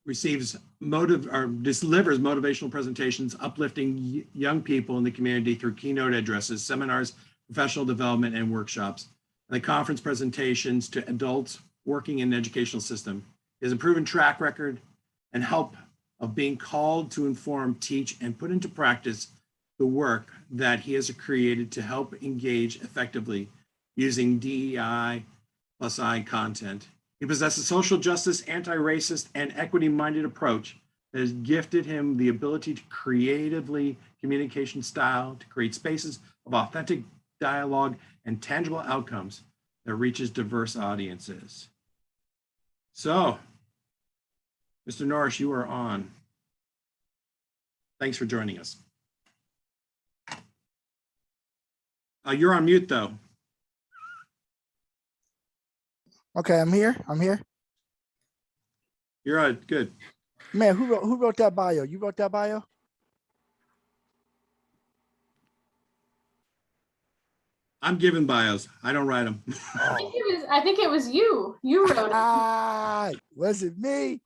receives delivers motivational presentations, uplifting young people in the community through keynote addresses, seminars, professional development, and workshops, and the conference presentations to adults working in the educational system. He has a proven track record and help of being called to inform, teach, and put into practice the work that he has created to help engage effectively using DEI plus I content. He possesses social justice, anti-racist, and equity-minded approach that has gifted him the ability to creatively communication style to create spaces of authentic dialogue and tangible outcomes that reaches diverse audiences. So, Mr. Norris, you are on. Thanks for joining us. You're on mute, though. Okay, I'm here. You're good. Man, who wrote that bio? You wrote that bio? I'm giving bios. I don't write them. I think it was you. You wrote it. Was it me?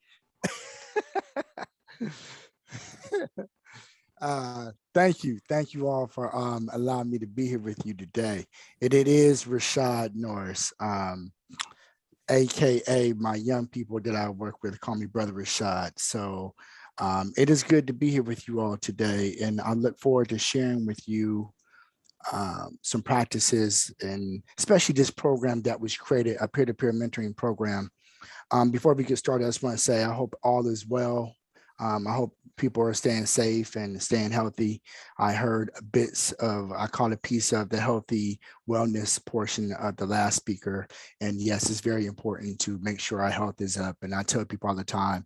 Thank you all for allowing me to be here with you today. It is Rashad Norris, aka my young people that I work with call me Brother Rashad. So it is good to be here with you all today, and I look forward to sharing with you some practices, and especially this program that was created, a peer-to-peer mentoring program. Before we get started, I just want to say I hope all is well. I hope people are staying safe and staying healthy. I heard bits of, I caught a piece of the healthy wellness portion of the last speaker. And yes, it's very important to make sure our health is up. And I tell people all the time,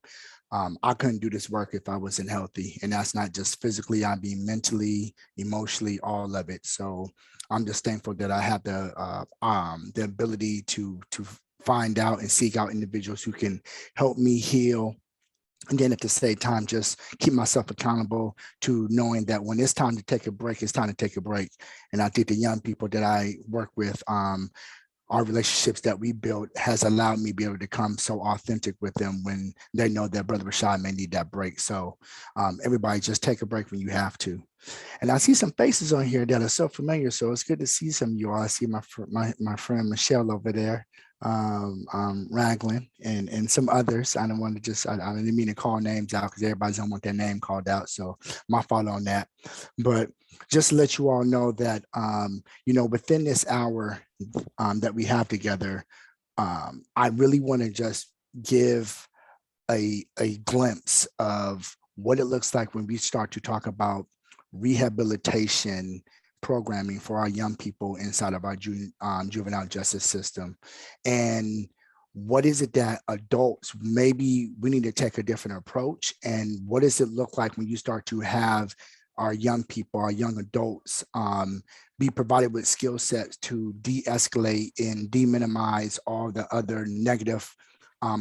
I couldn't do this work if I wasn't healthy. And that's not just physically, I mean mentally, emotionally, all of it. So I'm just thankful that I have the ability to find out and seek out individuals who can help me heal. And then at the same time, just keep myself accountable to knowing that when it's time to take a break, it's time to take a break. And I think the young people that I work with, our relationships that we built has allowed me to be able to come so authentic with them when they know that Brother Rashad may need that break. So everybody just take a break when you have to. And I see some faces on here that are so familiar. So it's good to see some of you all. I see my friend Michelle over there, Raglan, and some others. I don't want to just, I didn't mean to call names out because everybody don't want their name called out. So my fault on that. But just to let you all know that, within this hour that we have together, I really want to just give a glimpse of what it looks like when we start to talk about rehabilitation programming for our young people inside of our juvenile justice system. And what is it that adults, maybe we need to take a different approach, and what does it look like when you start to have our young people, our young adults be provided with skill sets to de-escalate and de-minimize all the other negative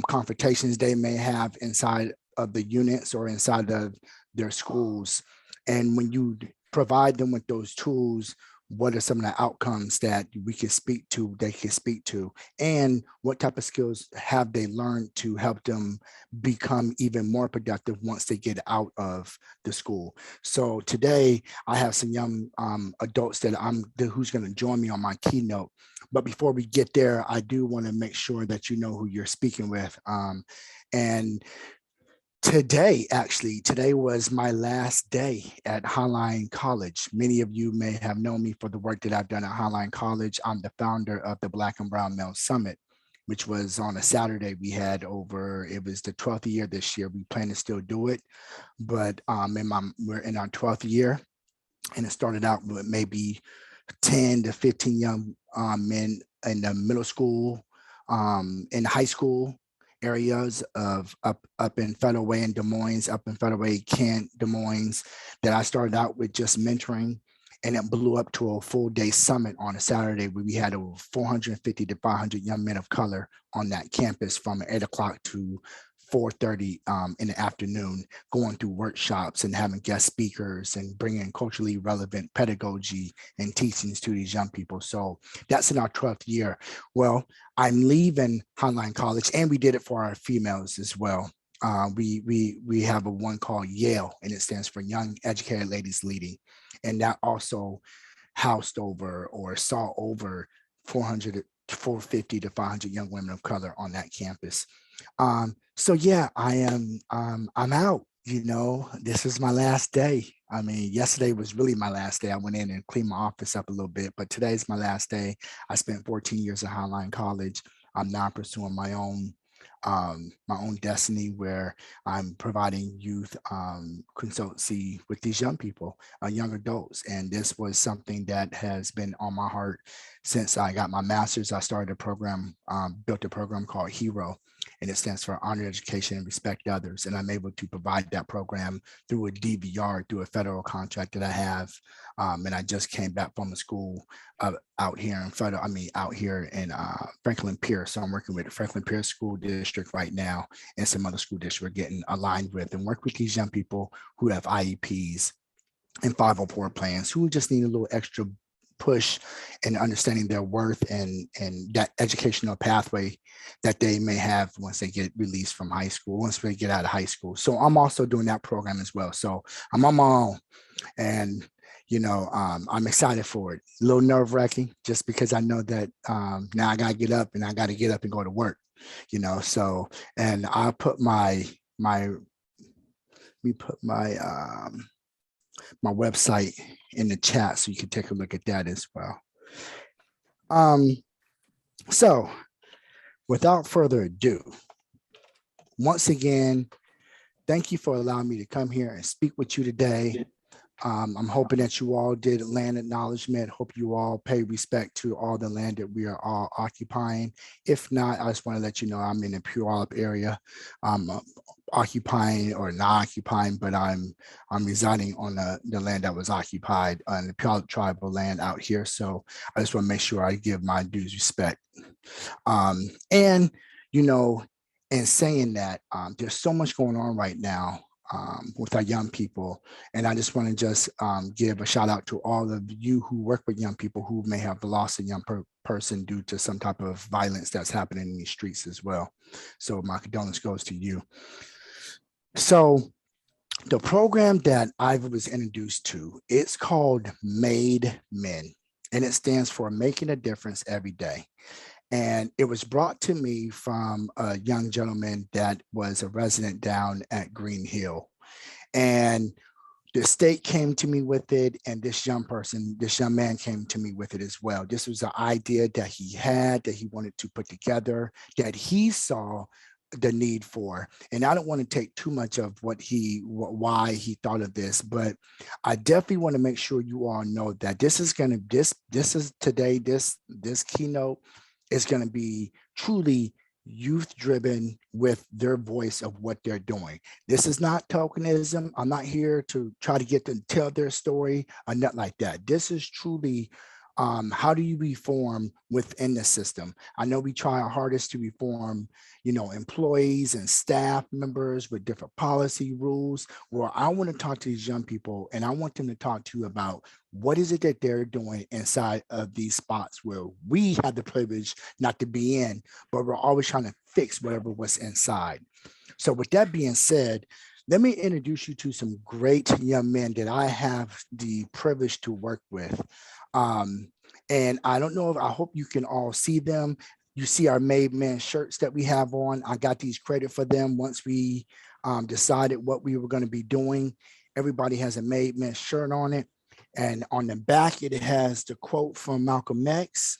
confrontations they may have inside of the units or inside of their schools. And when you provide them with those tools, what are some of the outcomes that we can speak to, they can speak to, and what type of skills have they learned to help them become even more productive once they get out of the school. So today I have some young adults who's going to join me on my keynote. But before we get there, I do want to make sure that you know who you're speaking with. And today was my last day at Highline College. Many of you may have known me for the work that I've done at Highline College. I'm the founder of the Black and Brown Male Summit, which was on a Saturday. We had it was the 12th year this year. We plan to still do it, but we're in our 12th year, and it started out with maybe 10 to 15 young men in the middle school, in high school areas of up in Federal Way in Des Moines, up in Federal Way, Kent, Des Moines, that I started out with just mentoring, and it blew up to a full day summit on a Saturday where we had over 450 to 500 young men of color on that campus from 8 o'clock to 4:30 in the afternoon, going through workshops and having guest speakers and bringing culturally relevant pedagogy and teachings to these young people. So that's in our 12th year. Well, I'm leaving Hotline College, and we did it for our females as well. We have a one called Yale, and it stands for Young Educated Ladies Leading, and that also housed over or saw over 450 to 500 young women of color on that campus. So yeah, I'm out. You know, this is my last day. I mean, yesterday was really my last day. I went in and cleaned my office up a little bit, but today's my last day. I spent 14 years at Highline College. I'm now pursuing my own destiny, where I'm providing youth consultancy with these young people, young adults. And this was something that has been on my heart since I got my master's. I started a program, built a program called HERO, and it stands for Honor Education and Respect Others. And I'm able to provide that program through a DVR, through a federal contract that I have. And I just came back from a school out here in Franklin Pierce. So I'm working with the Franklin Pierce School District right now, and some other school districts we're getting aligned with, and work with these young people who have IEPs and 504 plans, who just need a little extra push in understanding their worth and that educational pathway that they may have once they get released from high school, once they get out of high school. So I'm also doing that program as well. So I'm on my own, and you know, I'm excited for it. A little nerve-wracking, just because I know that now I gotta get up and go to work, you know. So, and I put my website in the chat so you can take a look at that as well. So without further ado, once again, thank you for allowing me to come here and speak with you today. I'm hoping that you all did land acknowledgement. Hope you all pay respect to all the land that we are all occupying. If not, I just want to let you know I'm in the Puyallup area. I'm occupying or not occupying, but I'm residing on the land that was occupied on the Puyallup tribal land out here. So I just want to make sure I give my dues respect. And you know, in saying that, there's so much going on right now with our young people. And I just want to give a shout out to all of you who work with young people who may have lost a young person due to some type of violence that's happening in these streets as well. So my condolence goes to you. So the program that I was introduced to, it's called M.A.D.E Men, and it stands for Making a Difference Every Day. And it was brought to me from a young gentleman that was a resident down at Green Hill. And the state came to me with it, and this young man came to me with it as well. This was an idea that he had, that he wanted to put together, that he saw the need for. And I don't want to take too much of why he thought of this, but I definitely want to make sure you all know that this keynote is going to be truly youth driven with their voice of what they're doing. This is not tokenism. I'm not here to try to get them to tell their story or nothing like that. This is truly how do you reform within the system? I know we try our hardest to reform, you know, employees and staff members with different policy rules. Well, I want to talk to these young people, and I want them to talk to you about what is it that they're doing inside of these spots where we have the privilege not to be in, but we're always trying to fix whatever was inside. So with that being said, let me introduce you to some great young men that I have the privilege to work with. And I don't know if, I hope you can all see them. You see our M.A.D.E Men shirts that we have on. I got these created for them once we decided what we were going to be doing. Everybody has a M.A.D.E Men shirt on it. And on the back, it has the quote from Malcolm X.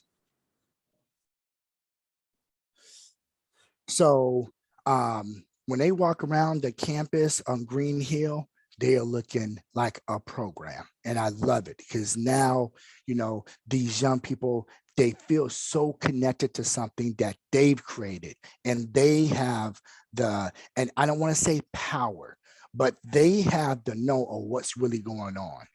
So when they walk around the campus on Green Hill, they are looking like a program. And I love it because now, you know, these young people, they feel so connected to something that they've created, and they have and I don't want to say power, but they have the know of what's really going on.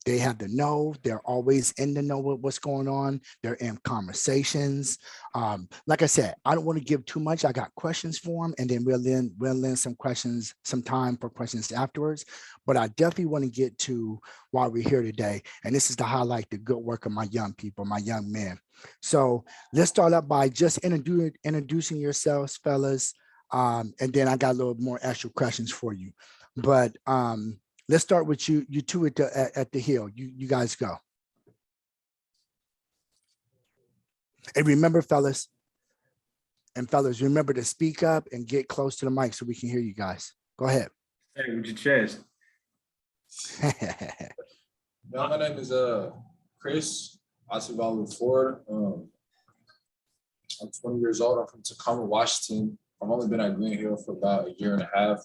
They have the know. They're always in the know with what's going on. They're in conversations. Like I said, I don't want to give too much. I got questions for them, and then we'll lend some questions, some time for questions afterwards. But I definitely want to get to why we're here today. And this is to highlight the good work of my young people, my young men. So let's start up by just introducing yourselves, fellas. And then I got a little more extra questions for you. But let's start with you two at the hill. You guys go. And remember, fellas, remember to speak up and get close to the mic so we can hear you guys. Go ahead. Hey, with your chest. Yeah, my name is Chris Acevedo Ford. I'm 20 years old. I'm from Tacoma, Washington. I've only been at Green Hill for about a year and a half.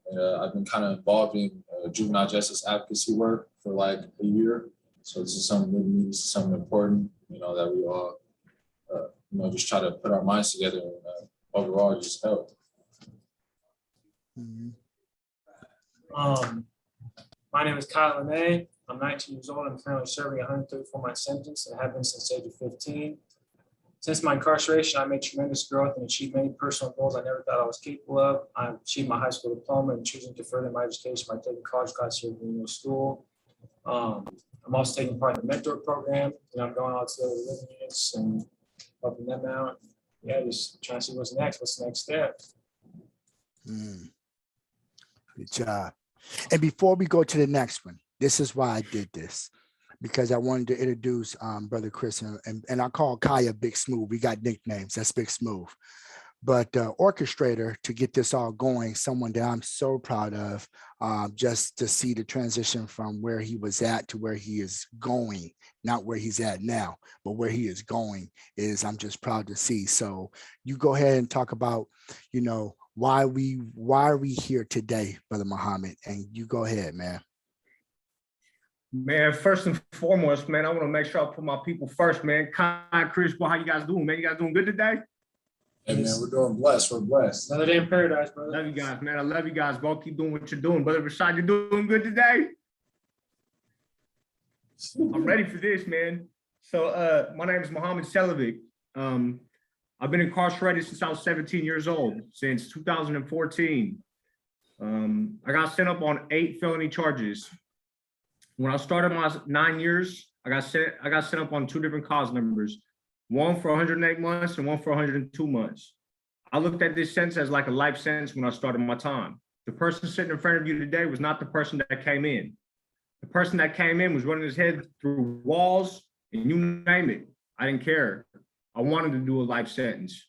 And I've been kind of involved in juvenile justice advocacy work for like a year. So this is something new to me. This is something important, that we all, just try to put our minds together and overall just help. My name is Kyle M.A.D.E. I'm 19 years old. I'm currently serving a 134-month sentence and have been since the age of 15. Since my incarceration, I made tremendous growth and achieved many personal goals I never thought I was capable of. I achieved my high school diploma and choosing to further my education by taking college classes here at Green Hill School. I'm also taking part in the mentor program, and I'm going out to the living units and helping them out. Yeah, just trying to see what's the next step. Good job. And before we go to the next one, this is why I did this, because I wanted to introduce Brother Chris, and I call Kaya Big Smooth. We got nicknames, that's Big Smooth. But orchestrator to get this all going, someone that I'm so proud of, just to see the transition from where he was at to where he is going, not where he's at now, but where he is going is I'm just proud to see. So you go ahead and talk about, why are we here today, Brother Muhammad? And you go ahead, man. Man, first and foremost, man, I want to make sure I put my people first, man. Kai, Chris, how you guys doing, man? You guys doing good today? Hey, man, we're doing blessed. We're blessed. Another day in paradise, brother. Love you guys, man. I love you guys. Both keep doing what you're doing. Brother Rashad, you doing good today? I'm ready for this, man. So my name is Muhammad Selavic. I've been incarcerated since I was 17 years old, since 2014. I got sent up on 8 felony charges. When I started my 9 years, I got sent up on 2 different cause numbers, one for 108 months and one for 102 months. I looked at this sentence as like a life sentence when I started my time. The person sitting in front of you today was not the person that came in. The person that came in was running his head through walls and you name it. I didn't care. I wanted to do a life sentence.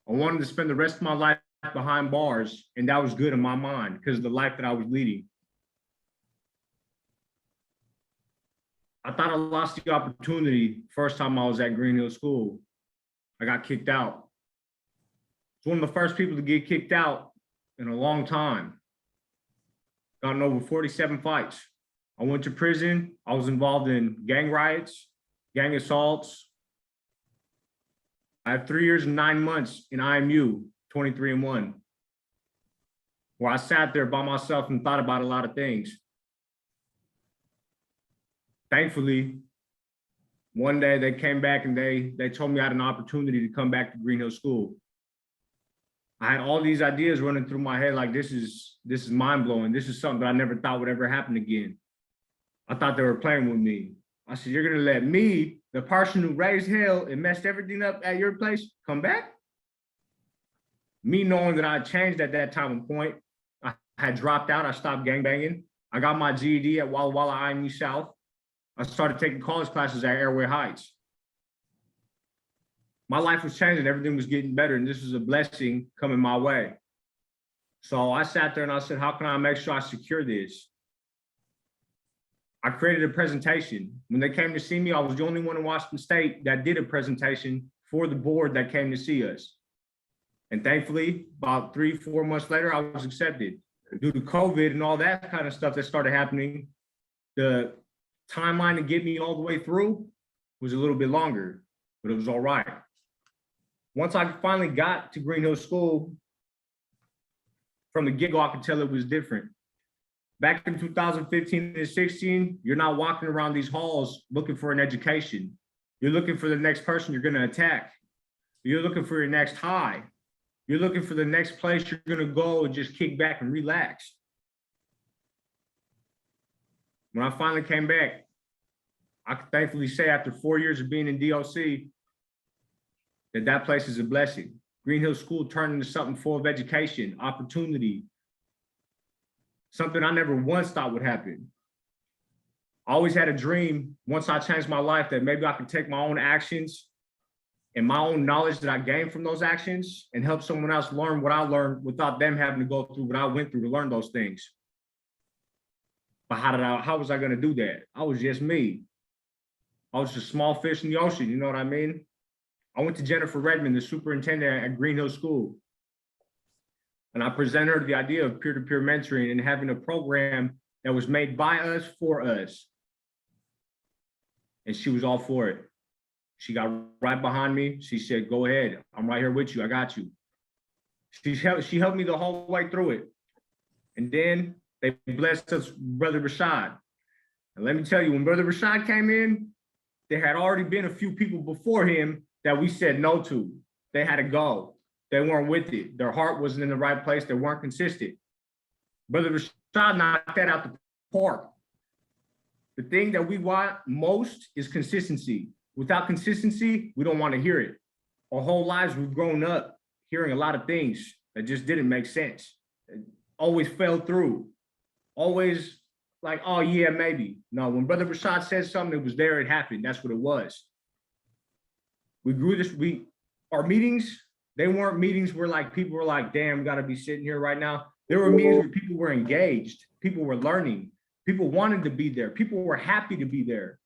I wanted to spend the rest of my life behind bars, and that was good in my mind because of the life that I was leading. I thought I lost the opportunity first time I was at Green Hill School. I got kicked out. I was one of the first people to get kicked out in a long time. Gotten over 47 fights. I went to prison. I was involved in gang riots, gang assaults. I have 3 years and 9 months in IMU, 23-1, where I sat there by myself and thought about a lot of things. Thankfully, one day they came back and they told me I had an opportunity to come back to Green Hill School. I had all these ideas running through my head like this is mind-blowing. This is something that I never thought would ever happen again. I thought they were playing with me. I said, you're gonna let me, the person who raised hell and messed everything up at your place, come back? Me knowing that I had changed at that time and point, I had dropped out, I stopped gangbanging. I got my GED at Walla Walla IMU South. I started taking college classes at Airway Heights. My life was changing, everything was getting better, and this was a blessing coming my way. So I sat there and I said, how can I make sure I secure this? I created a presentation. When they came to see me, I was the only one in Washington State that did a presentation for the board that came to see us. And thankfully, about 3-4 months later, I was accepted. Due to COVID and all that kind of stuff that started happening, the timeline to get me all the way through was a little bit longer, but it was all right. Once I finally got to Green Hill School, from the get-go, I could tell it was different. Back in 2015 and 16, you're not walking around these halls looking for an education. You're looking for the next person you're going to attack. You're looking for your next high. You're looking for the next place you're going to go and just kick back and relax. When I finally came back, I can thankfully say after 4 years of being in DOC, that place is a blessing. Green Hill School turned into something full of education, opportunity, something I never once thought would happen. I always had a dream once I changed my life that maybe I could take my own actions and my own knowledge that I gained from those actions and help someone else learn what I learned without them having to go through what I went through to learn those things. But how was I going to do that? I was just me. I was a small fish in the ocean, you know what I mean? I went to Jennifer Redmond, the superintendent at Green Hill School. And I presented her the idea of peer-to-peer mentoring and having a program that was made by us for us. And she was all for it. She got right behind me. She said, go ahead. I'm right here with you. I got you. She helped me the whole way through it. And then they blessed us, Brother Rashad. And let me tell you, when Brother Rashad came in, there had already been a few people before him that we said no to. They had to go. They weren't with it. Their heart wasn't in the right place. They weren't consistent. Brother Rashad knocked that out the park. The thing that we want most is consistency. Without consistency, we don't want to hear it. Our whole lives, we've grown up hearing a lot of things that just didn't make sense. It always fell through. Always like, oh yeah, maybe. No, when Brother Rashad said something, it was there, it happened. That's what it was. We grew this, our meetings, they weren't meetings where like people were like, damn, gotta be sitting here right now. There were meetings where people were engaged, people were learning, people wanted to be there, people were happy to be there.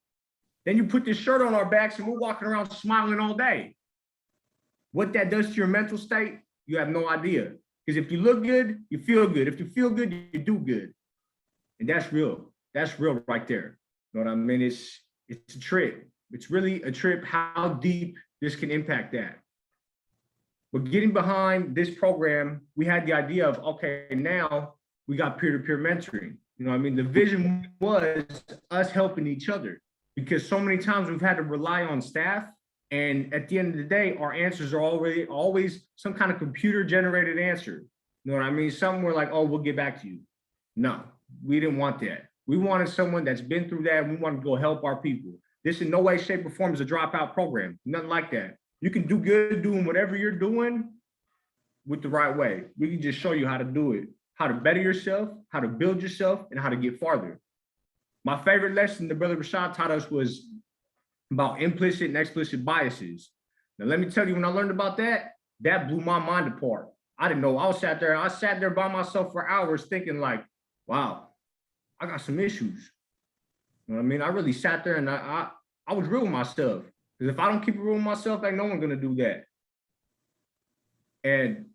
Then you put this shirt on our backs and we're walking around smiling all day. What that does to your mental state, you have no idea. Because if you look good, you feel good. If you feel good, you do good. And that's real. That's real right there. You know what I mean? It's a trip. It's really a trip how deep this can impact that. But getting behind this program, we had the idea of, okay, now we got peer-to-peer mentoring. You know what I mean? The vision was us helping each other because so many times we've had to rely on staff. And at the end of the day, our answers are always some kind of computer generated answer. You know what I mean? Something we're like, oh, we'll get back to you. No, we didn't want that. We wanted someone that's been through that and we want to go help our people. This in no way, shape, or form is a dropout program. Nothing like that. You can do good doing whatever you're doing with the right way. We can just show you how to do it, how to better yourself, how to build yourself, and how to get farther. My favorite lesson that Brother Rashad taught us was about implicit and explicit biases. Now, let me tell you, when I learned about that, that blew my mind apart. I didn't know. I sat there by myself for hours thinking like, wow, I got some issues. You know what I mean? I really sat there and I was real with myself. Because if I don't keep it real with myself, ain't no one gonna do that. And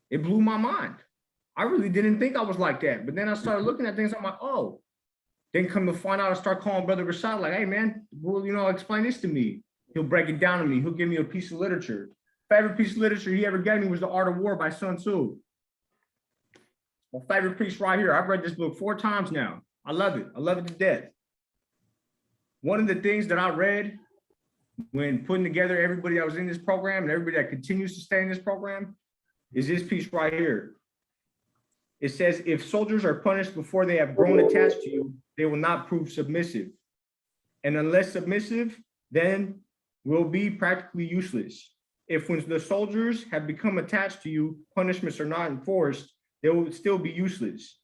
it blew my mind. I really didn't think I was like that. But then I started looking at things, I'm like, oh. Then come to find out, I start calling Brother Rashad, like, hey man, well, you know, explain this to me. He'll break it down to me. He'll give me a piece of literature. Favorite piece of literature he ever gave me was The Art of War by Sun Tzu. My favorite piece right here. I've read this book 4 times now. I love it. I love it to death. One of the things that I read when putting together everybody that was in this program and everybody that continues to stay in this program is this piece right here. It says, if soldiers are punished before they have grown attached to you, they will not prove submissive. And unless submissive, then will be practically useless. If when the soldiers have become attached to you, punishments are not enforced, they will still be useless.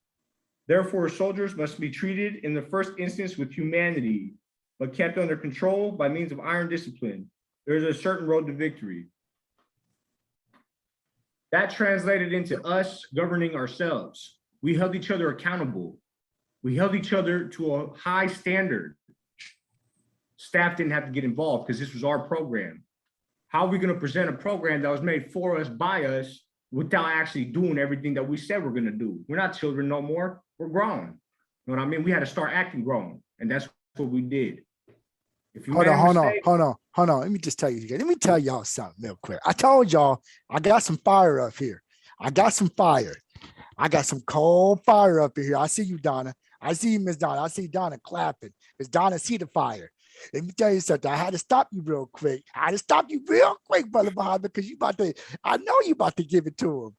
Therefore, soldiers must be treated in the first instance with humanity, but kept under control by means of iron discipline. There is a certain road to victory. That translated into us governing ourselves. We held each other accountable. We held each other to a high standard. Staff didn't have to get involved because this was our program. How are we going to present a program that was made for us, by us, without actually doing everything that we said we're going to do? We're not children no more. We're grown. You know what I mean? We had to start acting grown, and that's what we did. If you Hold on. Let me just tell you, let me tell y'all something real quick. I told y'all I got some fire up here. I got some fire. I got some cold fire up in here. I see you, Donna. I see you, Miss Donna. I see Donna clapping. Miss Donna see the fire. Let me tell you something. I had to stop you real quick. I had to stop you real quick, Brother Muhammad, because you about to, I know you about to give it to him.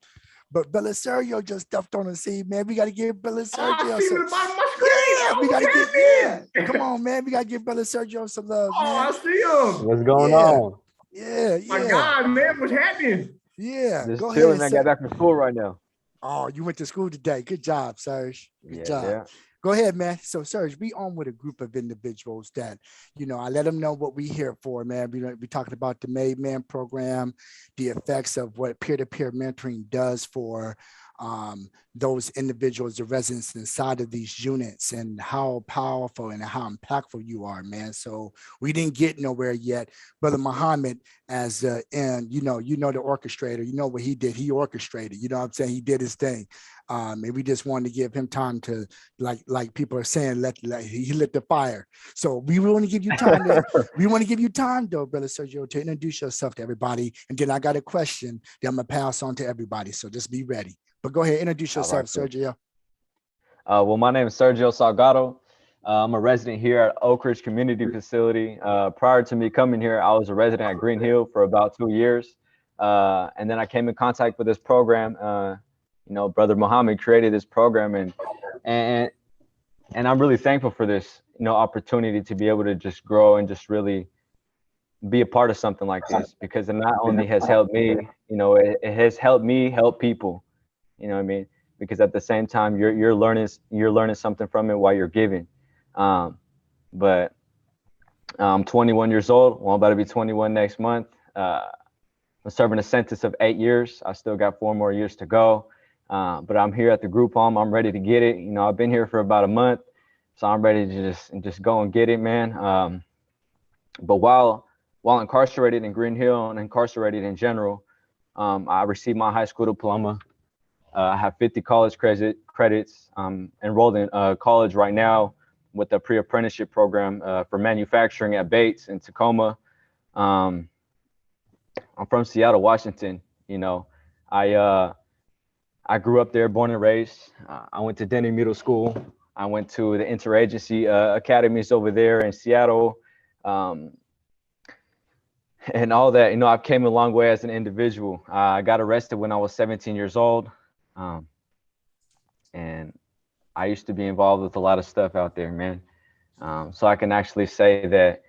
But Brother Sergio just stuffed on the scene, man. We got to give Brother Oh, I Sergio see some. him at the bottom of my screen. Yeah, Oh, we got to what's give, yeah. happening? Come on, man. We got to give Brother Sergio some love, Oh, man. I see him. What's going Yeah. on? Yeah, My yeah, God, man, what's happening? yeah. Just Go chilling. ahead, I got sir. back from school right now. Oh, you went to school today. Good job, Serge. Good Yeah, job. yeah. Go ahead, man. So, Serge, we on with a group of individuals that, I let them know what we here for, man. We talking about the M.A.D.E Man program, the effects of what peer-to-peer mentoring does for those individuals, the residents inside of these units, and how powerful and how impactful you are, man. So we didn't get nowhere yet. Brother Muhammad, as and the orchestrator, you know what he did. He orchestrated, you know what I'm saying? He did his thing. And we just wanted to give him time to, like people are saying, he lit the fire. So we want to give you time though, Brother Sergio, to introduce yourself to everybody. And then I got a question that I'm gonna pass on to everybody. So just be ready. But go ahead, introduce All right, yourself, cool. Sergio. Well, my name is Sergio Salgado. I'm a resident here at Oak Ridge Community Facility. Prior to me coming here, I was a resident at Green Hill for about 2 years. And then I came in contact with this program. Brother Muhammad created this program, and I'm really thankful for this, opportunity to be able to just grow and just really be a part of something like this, because it not only has helped me, it has helped me help people. You know what I mean? Because at the same time, you're learning something from it while you're giving. But I'm 21 years old. Well, I'm about to be 21 next month. I'm serving a sentence of 8 years. I still got 4 more years to go. But I'm here at the group home. I'm ready to get it. I've been here for about a month, so I'm ready to just go and get it, man. But while incarcerated in Green Hill and incarcerated in general, I received my high school diploma. I have 50 college credits. Enrolled in college right now with the pre-apprenticeship program for manufacturing at Bates in Tacoma. I'm from Seattle, Washington. I grew up there, born and raised. I went to Denny Middle School. I went to the interagency academies over there in Seattle. And all that, I've came a long way as an individual. I got arrested when I was 17 years old. And I used to be involved with a lot of stuff out there, man. So I can actually say that,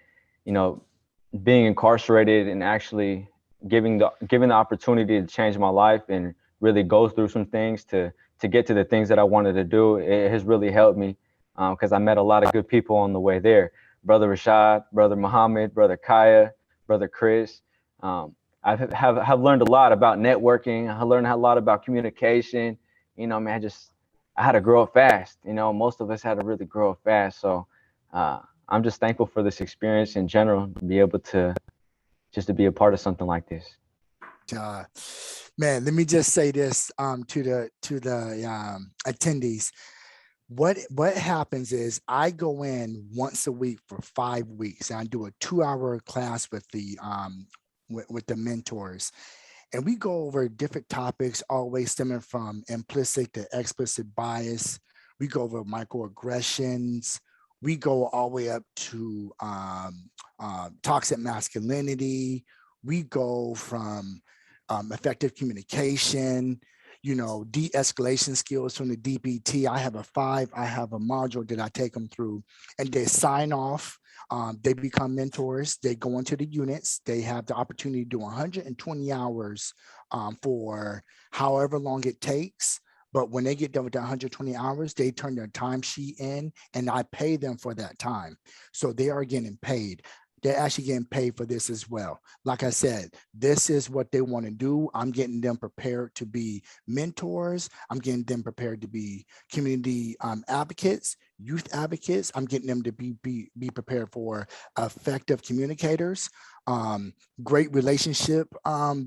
being incarcerated and actually given the opportunity to change my life and really go through some things to get to the things that I wanted to do, it has really helped me, because I met a lot of good people on the way there. Brother Rashad, Brother Muhammad, Brother Kaya, Brother Chris. I have learned a lot about networking. I learned a lot about communication. I had to grow up fast. Most of us had to really grow up fast. So I'm just thankful for this experience in general, to be able to be a part of something like this. Man, let me just say this to the attendees. What happens is I go in once a week for 5 weeks, and I do a 2-hour class with the mentors. And we go over different topics, always stemming from implicit to explicit bias. We go over microaggressions. We go all the way up to toxic masculinity. We go from effective communication, de-escalation skills from the DBT. I have a module that I take them through, and they sign off. They become mentors. They go into the units. They have the opportunity to do 120 hours for however long it takes. But when they get done with the 120 hours, they turn their timesheet in, and I pay them for that time. So they are getting paid. They're actually getting paid for this as well. Like I said, this is what they want to do. I'm getting them prepared to be mentors. I'm getting them prepared to be community advocates, youth advocates. I'm getting them to be prepared for effective communicators, great relationship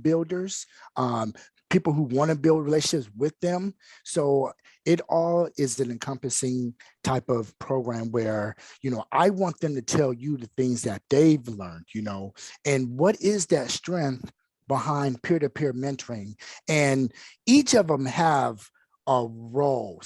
builders, people who want to build relationships with them. So it all is an encompassing type of program where, I want them to tell you the things that they've learned, and what is that strength behind peer-to-peer mentoring. And each of them have a role.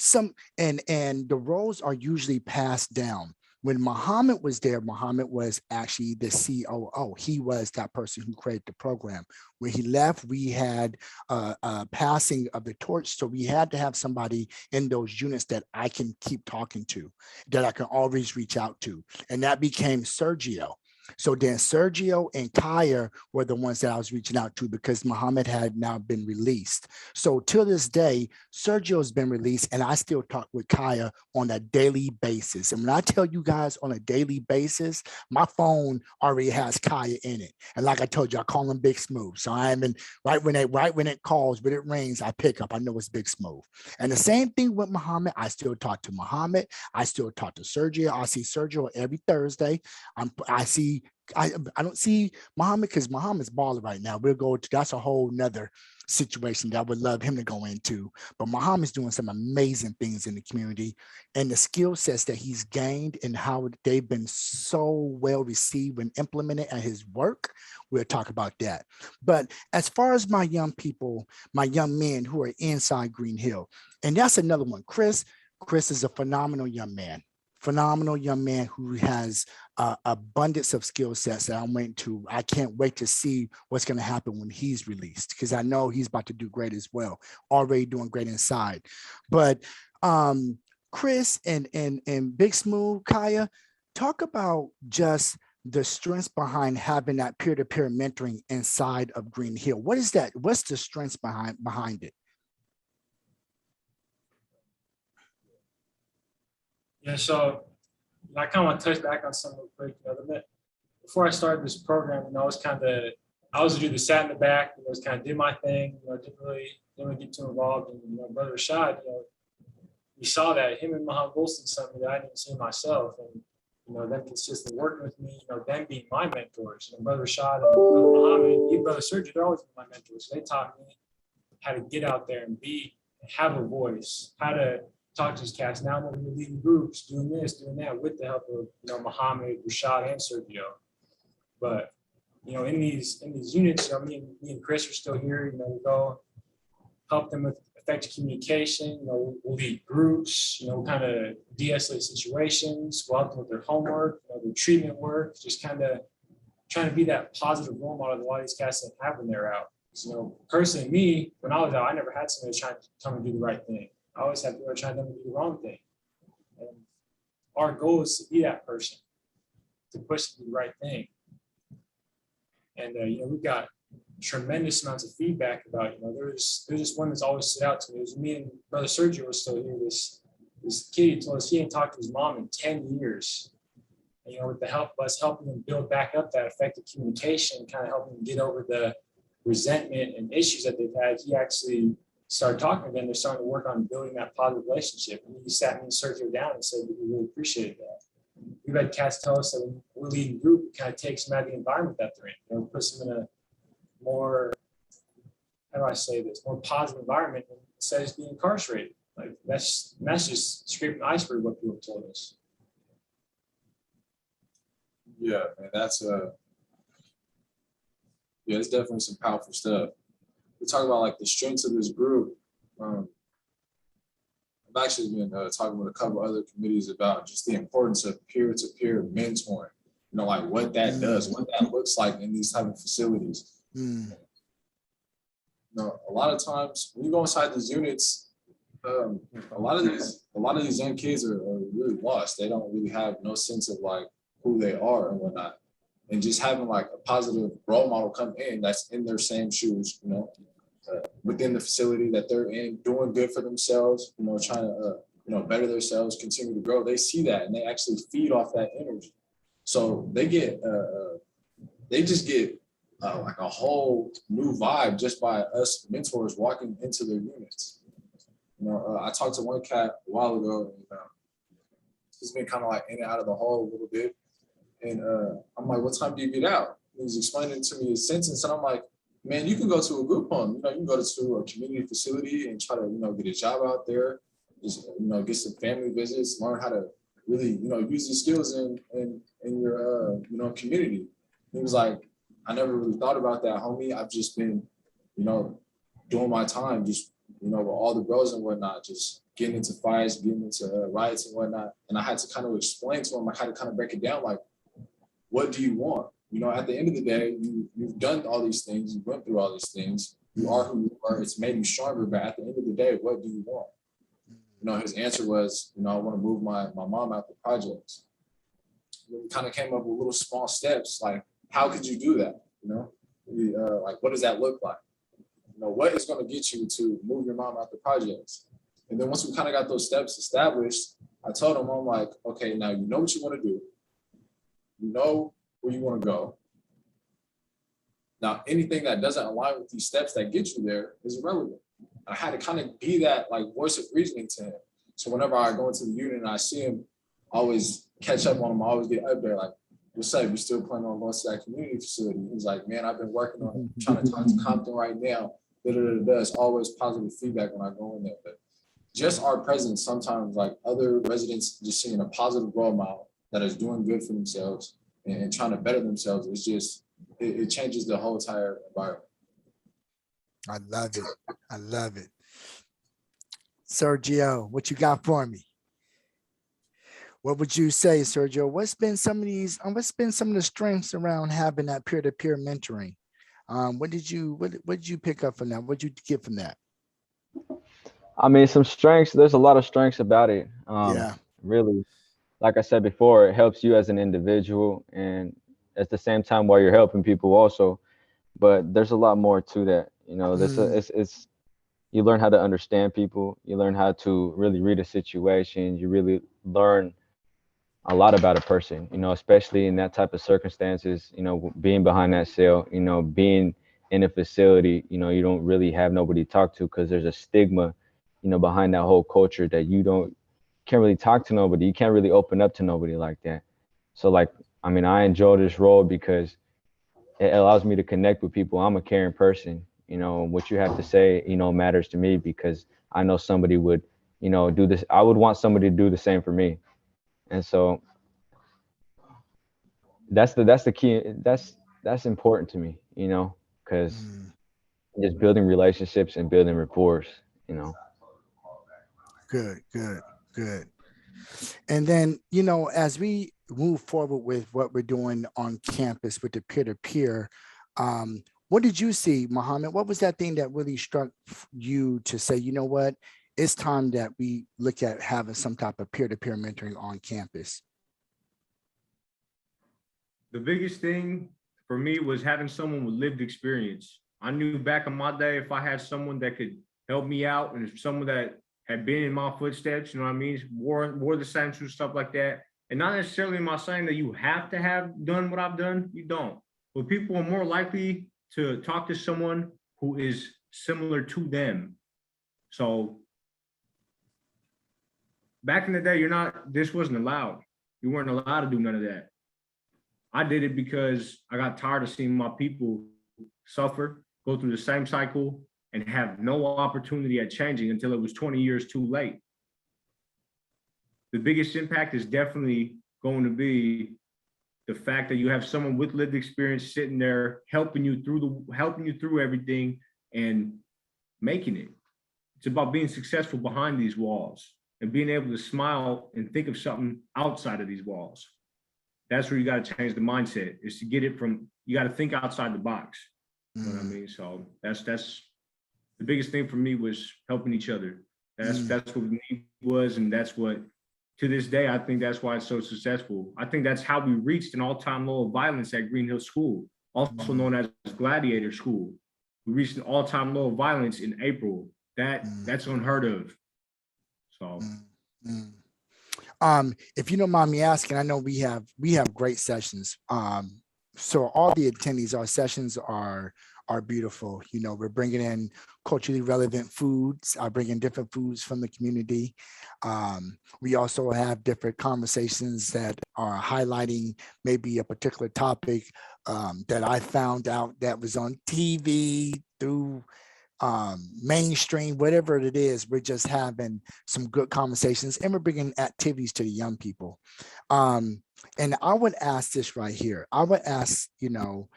And the roles are usually passed down. When Muhammad was there, Muhammad was actually the COO. He was that person who created the program. When he left, we had a passing of the torch. So we had to have somebody in those units that I can keep talking to, that I can always reach out to. And that became Sergio. So then Sergio and Kaya were the ones that I was reaching out to because Muhammad had now been released. So till this day, Sergio's been released and I still talk with Kaya on a daily basis. And when I tell you guys on a daily basis, my phone already has Kaya in it. And like I told you, I call him Big Smooth. So I am in right when it calls, when it rings, I pick up. I know it's Big Smooth. And the same thing with Muhammad. I still talk to Muhammad. I still talk to Sergio. I see Sergio every Thursday. I don't see Muhammad because Muhammad's balling right now. We'll go to, that's a whole nother situation that I would love him to go into. But Muhammad's doing some amazing things in the community, and the skill sets that he's gained and how they've been so well received and implemented at his work. We'll talk about that. But as far as my young people, my young men who are inside Green Hill, and that's another one. Chris is a phenomenal young man who has abundance of skill sets that I can't wait to see what's going to happen when he's released, because I know he's about to do great as well, already doing great inside. But Chris and Big Smooth, Kaya, talk about just the strengths behind having that peer-to-peer mentoring inside of Green Hill. What is that? What's the strengths behind it? Yeah, so I kind of want to touch back on something real quick. Before I started this program, I was a dude that sat in the back, was kind of did my thing, didn't really get too involved. And Brother Rashad, we saw that him and Muhammad Wilson, something that I didn't see myself, and them consistently working with me, them being my mentors. Brother Rashad and Brother Muhammad, even Brother Sergio, they're always been my mentors. They taught me how to get out there and have a voice, how to talk to his cats. Now I'm over here leading groups, doing this, doing that, with the help of Muhammad, Rashad, and Sergio. But in these units, me and Chris are still here. We go help them with effective communication. We'll lead groups. Kind of de-escalate situations. We'll help them with their homework, their treatment work. Just kind of trying to be that positive role model that a lot of these cats don't have when they're out. Personally, me, when I was out, I never had somebody trying to tell me to do the right thing. I always have people trying to do the wrong thing. And our goal is to be that person, to push to do the right thing. And we've got tremendous amounts of feedback about, there's just one that's always stood out to me. It was me and Brother Sergio was still here. This kid told us he hadn't talked to his mom in 10 years. And, with the help of us helping him build back up that effective communication, kind of helping him get over the resentment and issues that they've had, he actually started talking to them. They're starting to work on building that positive relationship. And he sat me and Sergio down and said, we really appreciated that. We've had cats tell us that when we're leading group, it kind of takes them out of the environment that they're in. Puts them in a more, how do I say this, more positive environment instead of being incarcerated. Like that's just scraping the iceberg what people have told us. Yeah, man, it's definitely some powerful stuff. We talk about like the strengths of this group. I've actually been talking with a couple other committees about just the importance of peer-to-peer mentoring. Like what that does, what that looks like in these type of facilities. A lot of times when you go inside these units, a lot of these young kids are really lost. They don't really have no sense of like who they are and whatnot. And just having like a positive role model come in that's in their same shoes, within the facility that they're in, doing good for themselves, trying to, better themselves, continue to grow. They see that and they actually feed off that energy. So they just get like a whole new vibe just by us mentors walking into their units. I talked to one cat a while ago, and he's been kind of like in and out of the hole a little bit. And I'm like, what time do you get out? And he's explaining to me his sentence, and I'm like, man, you can go to a group home. You can go to a community facility and try to, get a job out there. Just, get some family visits, learn how to really, use these skills in your, community. He was like, I never really thought about that, homie. I've just been, doing my time, just you know, with all the bros and whatnot, just getting into fights, getting into riots and whatnot. And I had to kind of explain to him, I had to kind of break it down, like, what do you want? You know, at the end of the day, you've done all these things, you went through all these things, you are who you are, it's made you stronger, but at the end of the day, what do you want? You know, his answer was, you know, I want to move my mom out the projects. We kind of came up with little small steps, like, how could you do that? You know, like, what does that look like? You know, what is going to get you to move your mom out the projects? And then once we kind of got those steps established, I told him, I'm like, okay, now you know what you want to do. You know where you want to go. Now, anything that doesn't align with these steps that get you there is irrelevant. I had to kind of be that like voice of reasoning to him. So whenever I go into the unit and I see him, I always catch up on him. I always get up there like, what's up? You still planning on going to that community facility? He's like, man, I've been working on it, trying to talk to Compton right now. It's always positive feedback when I go in there. But just our presence, sometimes like other residents just seeing a positive role model that is doing good for themselves and trying to better themselves, it's just, it changes the whole entire environment. I love it. I love it. Sergio, what you got for me? What would you say, Sergio? What's been some of the strengths around having that peer-to-peer mentoring? What did you pick up from that? What did you get from that? I mean, some strengths, there's a lot of strengths about it. Yeah. Really, like I said before, it helps you as an individual and at the same time while you're helping people also. But there's a lot more to that. You know, it's you learn how to understand people. You learn how to really read a situation. You really learn a lot about a person, you know, especially in that type of circumstances, you know, being behind that cell, you know, being in a facility, you know, you don't really have nobody to talk to because there's a stigma, you know, behind that whole culture that can't really talk to nobody. You can't really open up to nobody like that. So like, I mean, I enjoy this role because it allows me to connect with people. I'm a caring person, you know, what you have to say, you know, matters to me because I know somebody would, you know, do this. I would want somebody to do the same for me. And so that's the key. That's important to me, you know, because just building relationships and building rapport, you know. Good. And then, you know, as we move forward with what we're doing on campus with the peer-to-peer, what did you see, Muhammad? What was that thing that really struck you to say, you know what, it's time that we look at having some type of peer-to-peer mentoring on campus? The biggest thing for me was having someone with lived experience. I knew back in my day, if I had someone that could help me out and someone that had been in my footsteps, you know what I mean, wore the same shoes, stuff like that. And not necessarily am I saying that you have to have done what I've done, you don't. But people are more likely to talk to someone who is similar to them. So back in the day, this wasn't allowed. You weren't allowed to do none of that. I did it because I got tired of seeing my people suffer, go through the same cycle, and have no opportunity at changing until it was 20 years too late. The biggest impact is definitely going to be the fact that you have someone with lived experience sitting there helping you through everything and making it. It's about being successful behind these walls and being able to smile and think of something outside of these walls. That's where you got to change the mindset, is to get it from, you got to think outside the box. You know what I mean? So that's the biggest thing for me, was helping each other. That's what me was, and that's what, to this day, I think that's why it's so successful. I think that's how we reached an all-time low of violence at Green Hill School, also known as Gladiator School. We reached an all-time low of violence in April. That's unheard of. So. If you don't mind me asking, I know we have great sessions. So all the attendees, our sessions are beautiful. You know, we're bringing in culturally relevant foods, bringing different foods from the community. We also have different conversations that are highlighting maybe a particular topic that I found out that was on TV, through mainstream, whatever it is. We're just having some good conversations, and we're bringing activities to the young people. And I would ask this right here. I would ask, you know,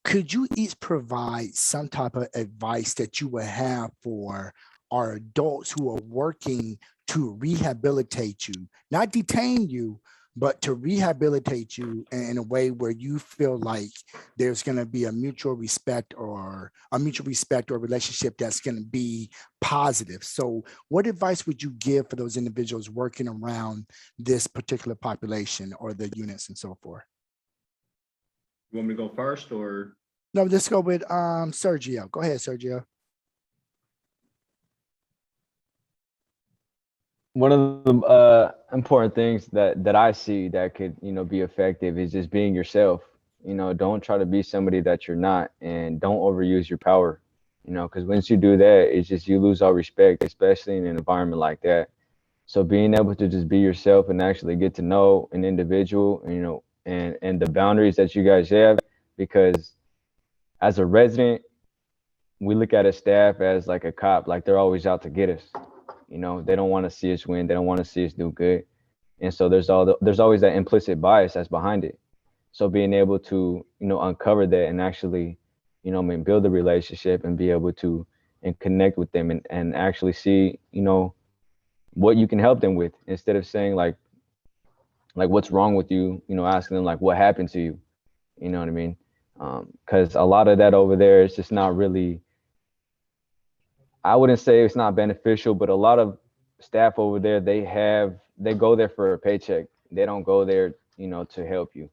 could you each provide some type of advice that you would have for are adults who are working to rehabilitate you, not detain you, but to rehabilitate you in a way where you feel like there's going to be a mutual respect or relationship that's going to be positive. So what advice would you give for those individuals working around this particular population or the units and so forth? You want me to go first or? No, let's go with Sergio. Go ahead, Sergio. One of the important things that I see that could, be effective is just being yourself. Don't try to be somebody that you're not, and don't overuse your power. Because once you do that, it's just you lose all respect, especially in an environment like that. So being able to just be yourself and actually get to know an individual, and the boundaries that you guys have, because as a resident, we look at a staff as like a cop, like they're always out to get us. They don't want to see us win. They don't want to see us do good. And so there's always that implicit bias that's behind it. So being able to, uncover that and actually, build a relationship and be able to and connect with them and actually see, what you can help them with, instead of saying like what's wrong with you, asking them like what happened to you. You know what I mean? Because a lot of that over there is just not really, I wouldn't say it's not beneficial, but a lot of staff over there, they go there for a paycheck. They don't go there, to help you.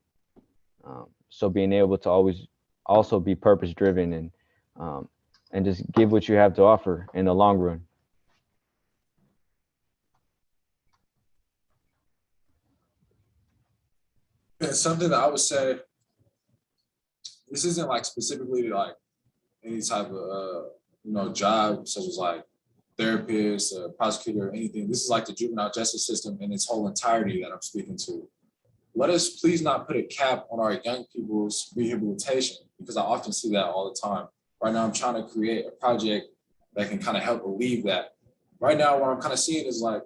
So being able to always also be purpose driven and just give what you have to offer in the long run. And something that I would say, this isn't like specifically like any type of job such as like therapist, prosecutor, or anything. This is like the juvenile justice system in its whole entirety that I'm speaking to. Let us please not put a cap on our young people's rehabilitation, because I often see that all the time. Right now, I'm trying to create a project that can kind of help relieve that. Right now, what I'm kind of seeing is like,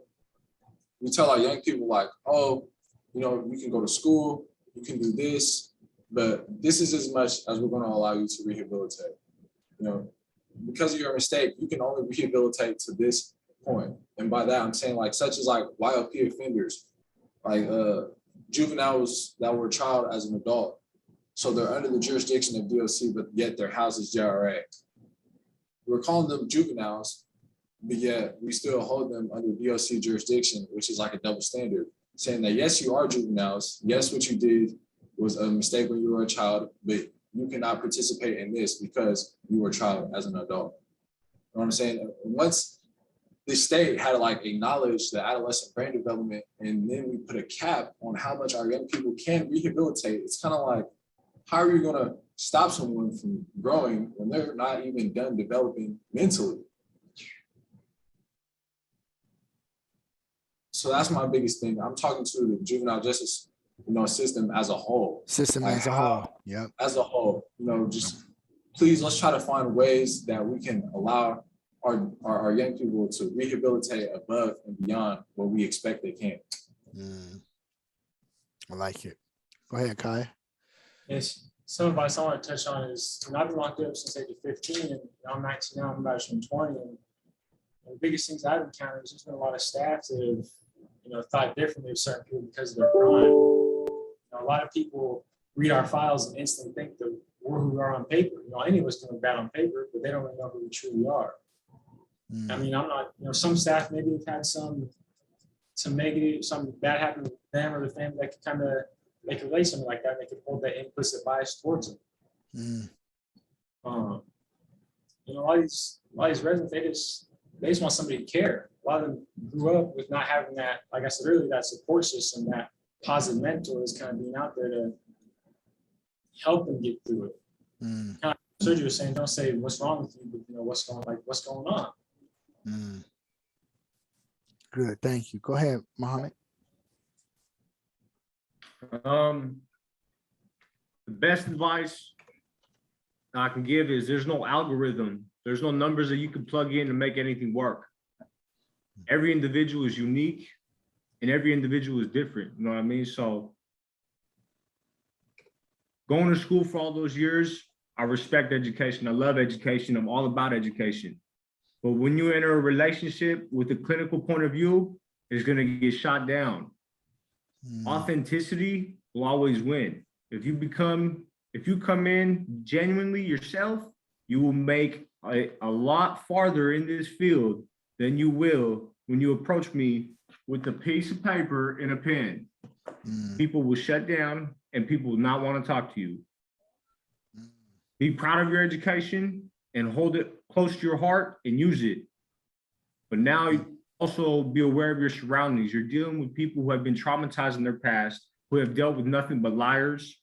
we tell our young people like, oh, you can go to school, you can do this, but this is as much as we're going to allow you to rehabilitate. Because of your mistake, you can only rehabilitate to this point. And by that, I'm saying like, such as like YLP offenders, like juveniles that were tried as an adult. So they're under the jurisdiction of DOC, but yet their house is JRA. We're calling them juveniles, but yet we still hold them under DOC jurisdiction, which is like a double standard, saying that yes, you are juveniles. Yes, what you did was a mistake when you were a child, but you cannot participate in this because you were a child as an adult. You know what I'm saying? Once the state had to like acknowledge the adolescent brain development, and then we put a cap on how much our young people can rehabilitate, it's kind of like, how are you going to stop someone from growing when they're not even done developing mentally? So that's my biggest thing. I'm talking to the juvenile justice, system as a whole. Yep. As a whole, just please, let's try to find ways that we can allow our young people to rehabilitate above and beyond what we expect they can. I like it. Go ahead, Kai. Yes, some advice I want to touch on is, I've been locked up since age of 15, and I'm 19 now, I'm about to turn 20. And the biggest things I've encountered is there's been a lot of staff that have, thought differently of certain people because of their crime. A lot of people read our files and instantly think that we're who we are on paper. Any of us doing bad on paper, but they don't really know who we truly are. I mean, I'm not, some staff maybe have had some negative, some bad happen to them or the family that could kind of, they could relate something like that. They could hold that implicit bias towards them. A lot of these residents, they just want somebody to care. A lot of them grew up with not having that, like I said earlier, that support system, that positive mentor is kind of being out there to help them get through it. Kind of like Sergio was saying, don't say what's wrong with you, but what's going on. Good, thank you. Go ahead, Mohammed. The best advice I can give is there's no algorithm. There's no numbers that you can plug in to make anything work. Every individual is unique and every individual is different. You know what I mean? So going to school for all those years, I respect education. I love education. I'm all about education. But when you enter a relationship with a clinical point of view, it's going to get shot down. Authenticity will always win. If you come in genuinely yourself, you will make a lot farther in this field than you will when you approach me with a piece of paper and a pen. People will shut down and people will not want to talk to you. Be proud of your education and hold it close to your heart and use it. But now also be aware of your surroundings. You're dealing with people who have been traumatized in their past, who have dealt with nothing but liars,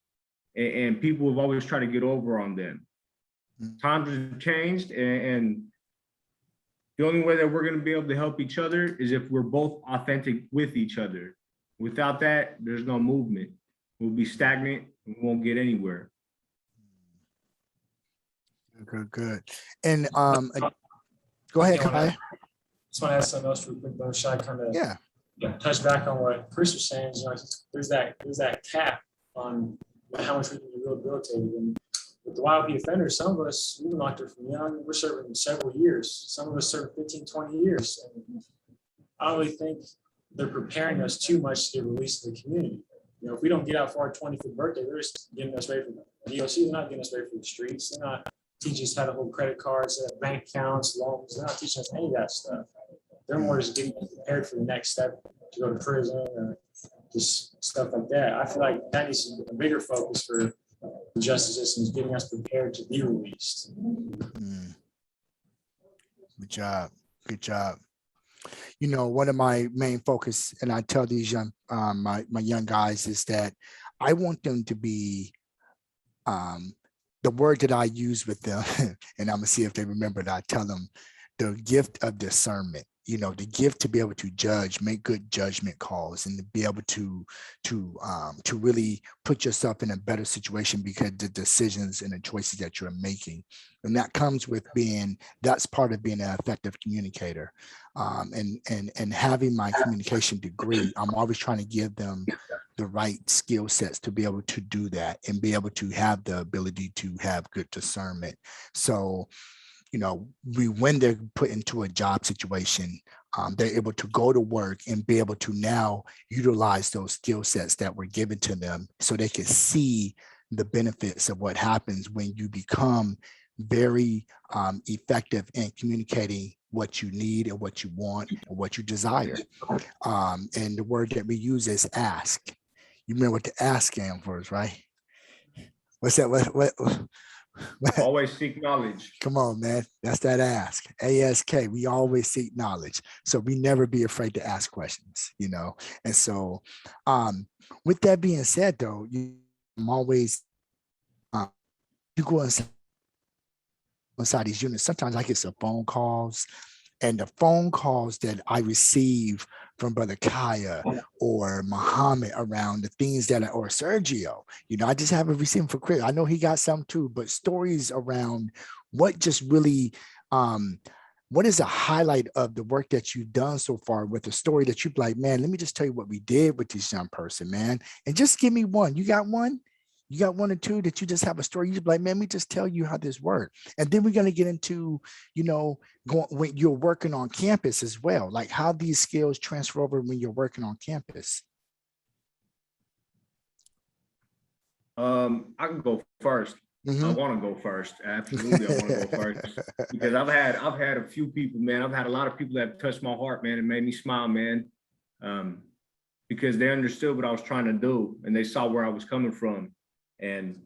and people have always tried to get over on them. Times have changed, and the only way that we're going to be able to help each other is if we're both authentic with each other. Without that, there's no movement. We'll be stagnant and we won't get anywhere. Good. And go ahead, Kai. Just want to add something else real quick, though. Should I kind of Yeah. touch back on what Chris was saying? You know, there's that cap on how much we can be rehabilitated. And with the YLP offenders, some of us, we've been locked up from young, we're serving several years. Some of us serve 15, 20 years. And I don't really think they're preparing us too much to get released to the community. You know, if we don't get out for our 25th birthday, they're just getting us ready for the DOC. They're not getting us ready for the streets. They're not teaching us how to hold credit cards, bank accounts, loans. They're not teaching us any of that stuff. They're more just getting prepared for the next step to go to prison or just stuff like that. I feel like that needs to be a bigger focus for the justice system, is getting us prepared to be released. Good job. Good job. You know, one of my main focus, and I tell these young, my young guys, is that I want them to be, the word that I use with them, and I'm gonna see if they remember it, I tell them the gift of discernment. You know, the gift to be able to judge, make good judgment calls, and to be able to really put yourself in a better situation because the decisions and the choices that you're making, and that comes with that's part of being an effective communicator, and having my communication degree. I'm always trying to give them the right skill sets to be able to do that and be able to have the ability to have good discernment. So, you know, when they're put into a job situation, they're able to go to work and be able to now utilize those skill sets that were given to them so they can see the benefits of what happens when you become very effective in communicating what you need and what you want and what you desire. And the word that we use is ask. You remember what the ask stands for, right? What's that? What? Always seek knowledge. Come on, man. That's that ask. ASK. We always seek knowledge. So we never be afraid to ask questions, you know? And so with that being said, though, I'm always, you go inside these units, sometimes I get some phone calls, and the phone calls that I receive from Brother Kaya or Muhammad around the things that, or Sergio, you know, I just haven't received them for Chris. I know he got some too, but stories around what just really, what is a highlight of the work that you've done so far with a story that you're like, man, let me just tell you what we did with this young person, man. And just give me one. You got one? You got one or two that you just have a story. You just like, man, let me just tell you how this worked. And then we're going to get into, you know, when you're working on campus as well, like how these skills transfer over when you're working on campus. I can go first. I want to go first. Absolutely, I want to go first because I've had a few people, man. I've had a lot of people that have touched my heart, man, and made me smile, man, because they understood what I was trying to do and they saw where I was coming from, and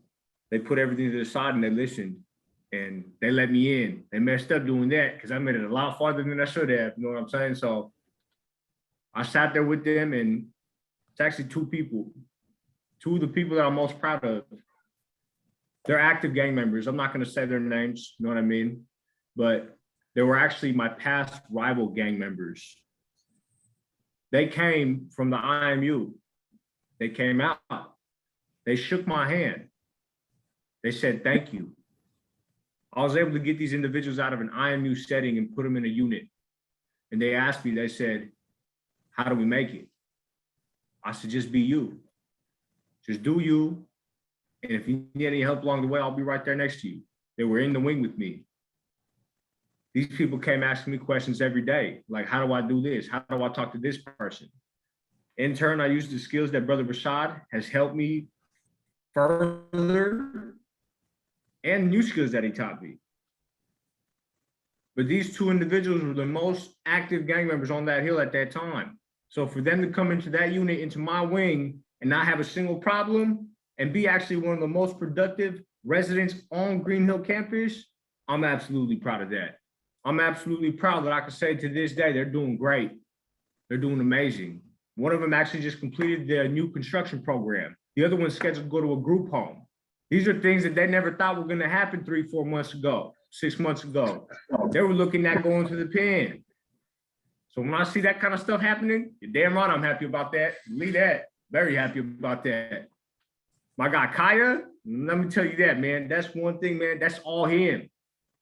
they put everything to the side and they listened and they let me in. They messed up doing that because I made it a lot farther than I should have. You know what I'm saying? So I sat there with them, and it's actually two of the people that I'm most proud of. They're active gang members. I'm not going to say their names, you know what I mean? But they were actually my past rival gang members. They came from the IMU. They came out. They shook my hand. They said, thank you. I was able to get these individuals out of an IMU setting and put them in a unit. And they asked me, they said, how do we make it? I said, just be you. Just do you. And if you need any help along the way, I'll be right there next to you. They were in the wing with me. these people came asking me questions every day. Like, how do I do this? How do I talk to this person? In turn, I use the skills that Brother Rashad has helped me further and new skills that he taught me. But these two individuals were the most active gang members on that hill at that time. So for them to come into that unit, into my wing, and not have a single problem, and be actually one of the most productive residents on Green Hill campus, I'm absolutely proud of that. I'm absolutely proud that I can say to this day, they're doing great. They're doing amazing. One of them actually just completed their new construction program. The other one's scheduled to go to a group home. These are things that they never thought were going to happen 3-4 months ago, 6 months ago. They were looking at going to the pen. So when I see that kind of stuff happening, you're damn right I'm happy about that. Believe that. Very happy about that. My guy Kaya, let me tell you that, man. That's one thing, man. That's all him.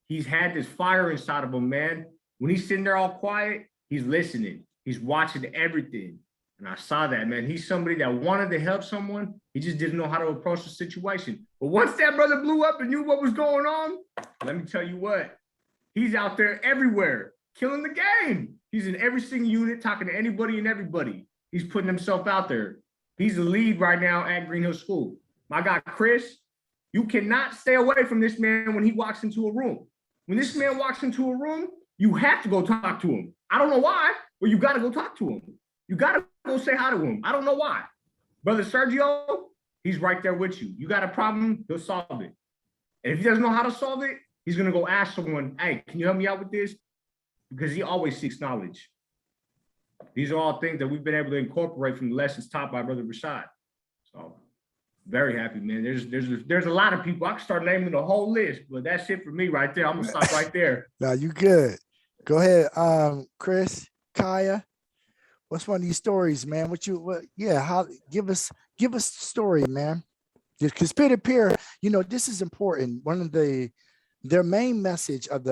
He's had this fire inside of him, man. When he's sitting there all quiet, he's listening. He's watching everything. And I saw that, man. He's somebody that wanted to help someone. He just didn't know how to approach the situation. But once that brother blew up and knew what was going on, let me tell you what, he's out there everywhere, killing the game. He's in every single unit, talking to anybody and everybody. He's putting himself out there. He's the lead right now at Green Hill School. My guy, Chris, you cannot stay away from this man when he walks into a room. When this man walks into a room, you have to go talk to him. I don't know why, but you got to go talk to him. You got to go say hi to him. I don't know why. Brother Sergio, he's right there with you. You got a problem, he'll solve it. And if he doesn't know how to solve it, he's going to go ask someone, hey, can you help me out with this? Because he always seeks knowledge. These are all things that we've been able to incorporate from the lessons taught by Brother Rashad. So very happy, man. There's a lot of people. I can start naming the whole list, but that's it for me right there. I'm gonna stop right there. No, you good. Go ahead, Chris, Kaya. What's one of these stories, man? Give us the story, man. Because peer-to-peer, this is important. One of their main message of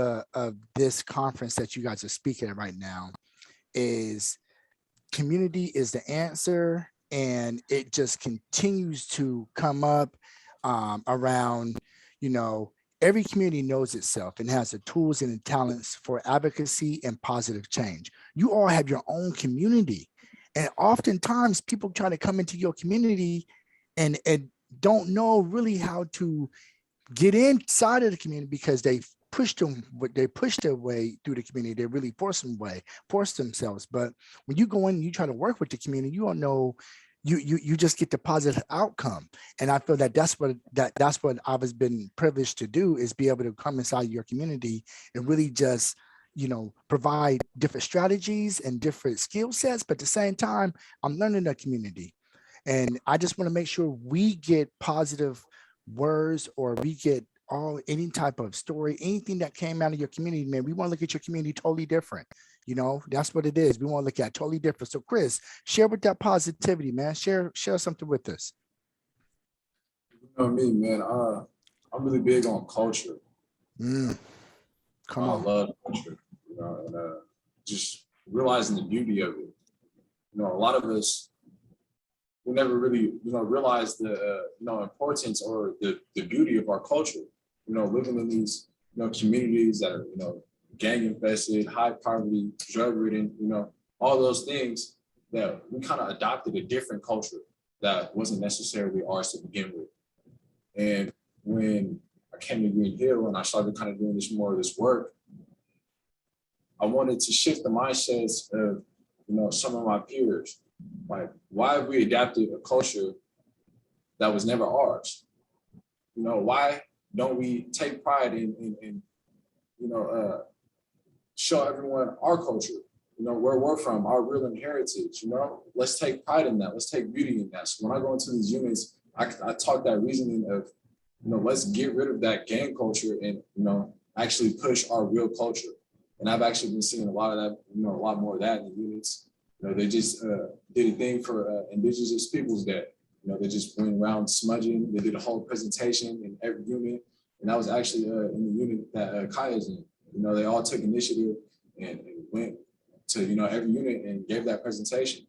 this conference that you guys are speaking at right now is community is the answer, and it just continues to come up around, every community knows itself and has the tools and the talents for advocacy and positive change. You all have your own community, and oftentimes people try to come into your community and don't know really how to get inside of the community because they pushed their way through the community. They really forced themselves. But when you go in and you try to work with the community, you don't know, you just get the positive outcome. And I feel that that's what I've been privileged to do, is be able to come inside your community and really just, provide different strategies and different skill sets. But at the same time, I'm learning the community. And I just want to make sure we get positive words, or we get any type of story, anything that came out of your community, man. We want to look at your community totally different. That's what it is. We want to look at totally different. So Chris, share with that positivity, man. Share something with us. Me, man, I'm really big on culture. Come on. I love culture, and just realizing the beauty of it. A lot of us, we never really, realize the, importance or the beauty of our culture. Living in these, communities that are, gang infested, high poverty, drug ridden, all those things, that we kind of adopted a different culture that wasn't necessarily ours to begin with. And when I came to Green Hill and I started kind of doing more of this work, I wanted to shift the mindsets of, some of my peers. Like, why have we adapted a culture that was never ours? Why don't we take pride in show everyone our culture, where we're from, our real heritage, let's take pride in that. Let's take beauty in that. So when I go into these units, I talk that reasoning of, let's get rid of that gang culture and, actually push our real culture. And I've actually been seeing a lot of that, a lot more of that in the units. They just did a thing for Indigenous Peoples Day. They just went around smudging. They did a whole presentation in every unit. And that was actually in the unit that Kaya's in. They all took initiative and went to, every unit and gave that presentation.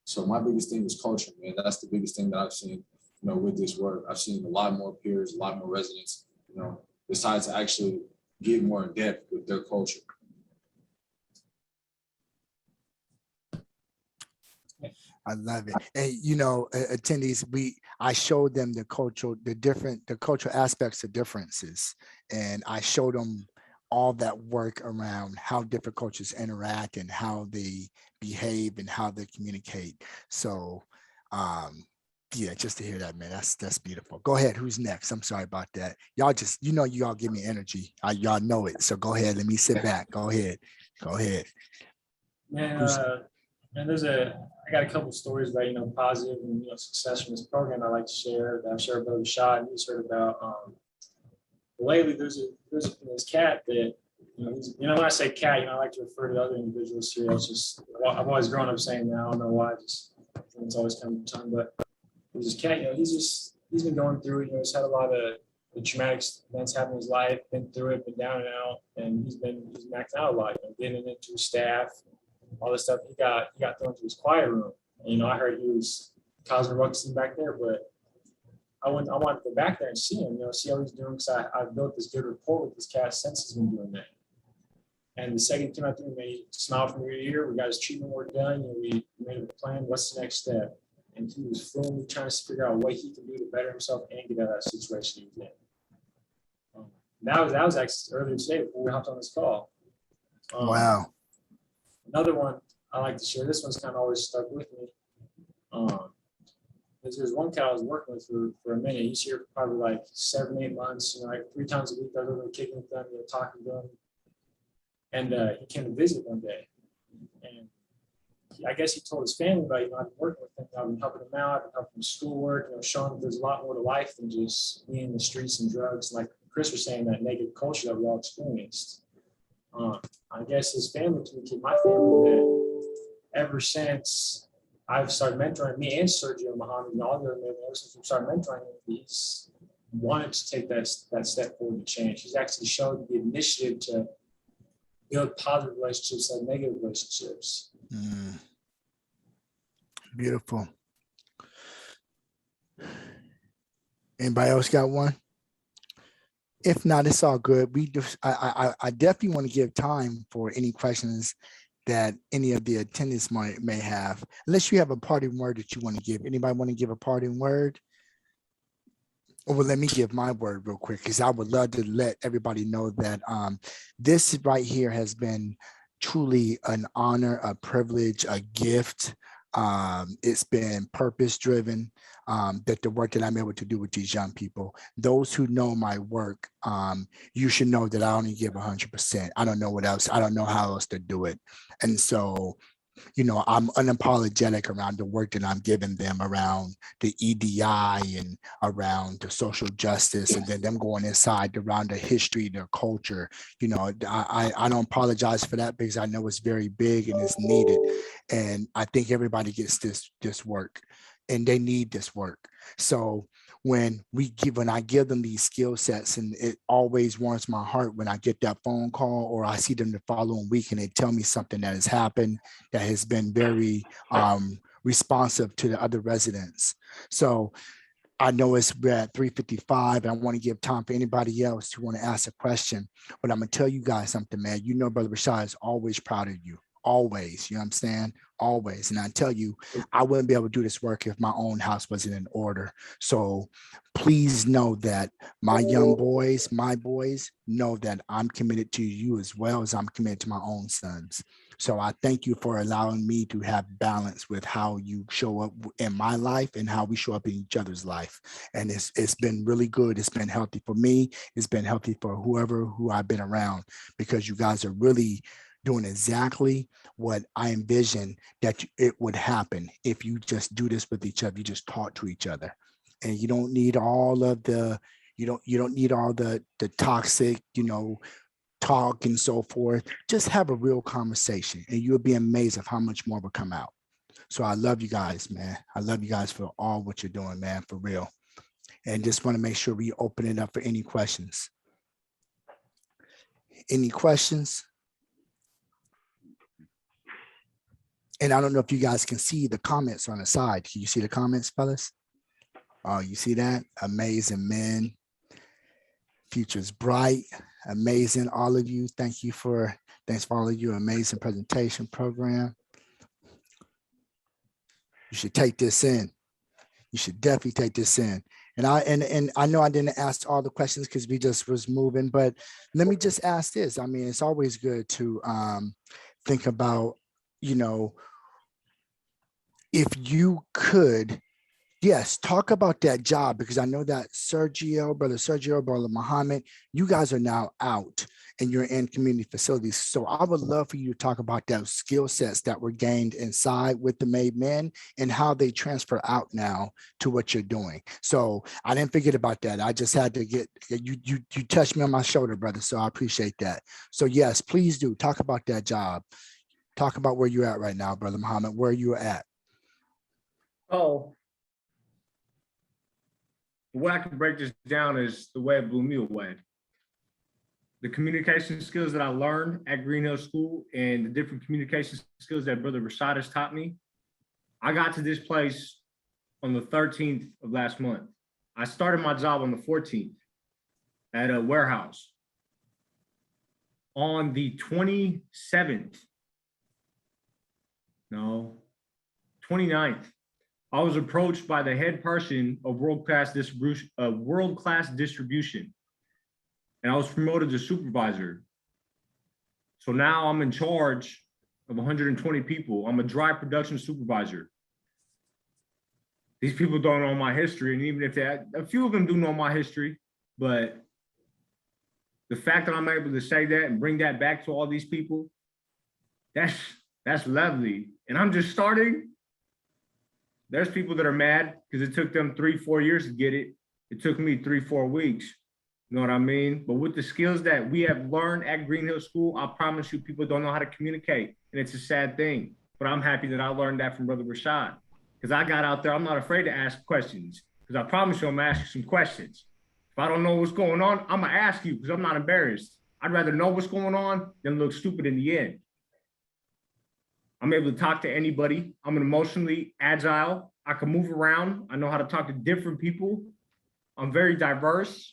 So my biggest thing is culture, man. That's the biggest thing that I've seen, with this work. I've seen a lot more peers, a lot more residents, decide to actually get more in depth with their culture. I love it. And you know, attendees, I showed them the cultural aspects of differences. And I showed them all that work around how different cultures interact and how they behave and how they communicate. So yeah, just to hear that, man, that's beautiful. Go ahead. Who's next? I'm sorry about that. Y'all just, you know, you all give me energy. Y'all know it. So go ahead. Let me sit back. Go ahead. Go ahead. Man, Who's- and I got a couple stories about, positive and, success from this program I like to share that I've shared about Rashad and he's heard about. Lately, there's this cat that, when I say cat, I like to refer to other individuals here. It's just, I've always grown up saying that. I don't know why, it's always come to tongue, but there's this cat, he's been going through it, he's had a lot of the traumatic events happen in his life, been through it, been down and out, and he's maxed out a lot, getting into his staff, all this stuff. He got thrown to his quiet room. And, I heard he was causing a ruckus back there, but I wanted to go back there and see him, see how he's doing, because I built this good rapport with this cat since he's been doing that. And the second he came out there, he smiled from ear to ear. We got his treatment work done. We made a plan. What's the next step? And he was fluently trying to figure out what he can do to better himself and get out of that situation he was in. That was actually earlier today before we hopped on this call. Wow. Another one I like to share. This one's kind of always stuck with me. There's one cat I was working with for a minute. He's here for probably like 7-8 months. Like 3 times a week, I was over kicking with them, talking to them. And he came to visit one day, and I guess he told his family about, I've been working with him, I've been helping him out, I've been helping him schoolwork, showing him there's a lot more to life than just being in the streets and drugs. Like Chris was saying, that negative culture that we all experienced. I guess his family communicated my family that ever since I've started mentoring me and Sergio Muhammad and all the other men, ever since we started mentoring him, he's wanted to take that step forward to change. He's actually showed the initiative to build positive relationships and negative relationships. Beautiful. Anybody else got one? If not, it's all good. I definitely want to give time for any questions that any of the attendees may have, unless you have a parting word that you want to give. Anybody want to give a parting word? Or well, let me give my word real quick, because I would love to let everybody know that this right here has been truly an honor, a privilege, a gift. It's been purpose-driven, that the work that I'm able to do with these young people. Those who know my work, you should know that I only give 100%. I don't know what else. I don't know how else to do it. And so, I'm unapologetic around the work that I'm giving them around the EDI and around the social justice, and then them going inside around the history, their culture. I don't apologize for that, because I know it's very big and it's needed. And I think everybody gets this work, and they need this work. So when I give them these skill sets, and it always warms my heart when I get that phone call, or I see them the following week and they tell me something that has happened that has been very responsive to the other residents. So I know we're at 3:55, and I want to give time for anybody else who want to ask a question. But I'm gonna tell you guys something, man. Brother Rashad is always proud of you. Always, you know what I'm saying? Always. And I tell you, I wouldn't be able to do this work if my own house wasn't in order. So please know that my boys know that I'm committed to you as well as I'm committed to my own sons. So I thank you for allowing me to have balance with how you show up in my life and how we show up in each other's life. And it's been really good. It's been healthy for me. It's been healthy for who I've been around, because you guys are really doing exactly what I envisioned that it would happen if you just do this with each other. You just talk to each other, and you don't need all of the, you don't need all the toxic, talk and so forth. Just have a real conversation, and you'll be amazed of how much more will come out. So I love you guys, man. I love you guys for all what you're doing, man, for real. And just want to make sure we open it up for any questions. Any questions? And I don't know if you guys can see the comments on the side. Can you see the comments, fellas? Oh, you see that? Amazing men. Future's bright. Amazing, all of you. Thanks for all of you. Amazing presentation program. You should take this in. You should definitely take this in. And I know I didn't ask all the questions because we just was moving, but let me just ask this. I mean, it's always good to think about, you know, if you could, yes, talk about that job, because I know that brother Sergio, brother Muhammad, you guys are now out and you're in community facilities. So I would love for you to talk about those skill sets that were gained inside with the M.A.D.E men and how they transfer out now to what you're doing. So I didn't forget about that. I just had to get, you touched me on my shoulder, brother. So I appreciate that. So yes, please do talk about that job. Talk about where you're at right now, brother Muhammad, where you're at. Oh, the way I can break this down is the way it blew me away. The communication skills that I learned at Green Hill School and the different communication skills that Brother Rashad has taught me. I got to this place on the 13th of last month. I started my job on the 14th at a warehouse. On the 29th, I was approached by the head person of world-class distribution, and I was promoted to supervisor. So now I'm in charge of 120 people. I'm a dry production supervisor. These people don't know my history, and even if a few of them do know my history, but the fact that I'm able to say that and bring that back to all these people, that's lovely. And I'm just starting. There's people that are mad because it took them 3-4 years to get it. It took me 3-4 weeks. You know what I mean? But with the skills that we have learned at Green Hill School, I promise you, people don't know how to communicate. And it's a sad thing. But I'm happy that I learned that from Brother Rashad. Because I got out there, I'm not afraid to ask questions. Because I promise you, I'm gonna ask you some questions. If I don't know what's going on, I'm gonna ask you because I'm not embarrassed. I'd rather know what's going on than look stupid in the end. I'm able to talk to anybody. I'm emotionally agile. I can move around. I know how to talk to different people. I'm very diverse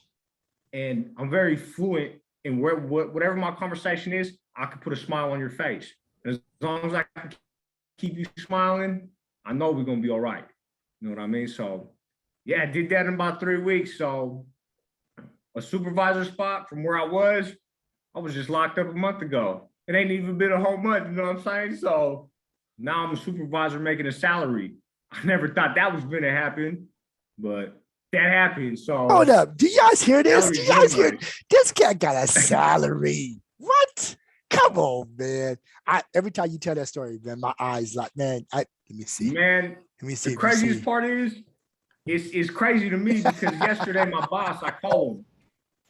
and I'm very fluent in whatever my conversation is, I can put a smile on your face. And as long as I can keep you smiling, I know we're gonna be all right. You know what I mean? So yeah, I did that in about 3 weeks. So a supervisor spot from where I was just locked up a month ago. It ain't even been a whole month, you know what I'm saying? So now I'm a supervisor making a salary. I never thought that was gonna happen, but that happened. So hold up. Do you guys hear this? Do you guys hear? Nice. This guy got a salary. What? Come on, man. Every time you tell that story, man, my eyes like, man, let me see. Man, let me see. The craziest part is, it's crazy to me because yesterday my boss, I called him.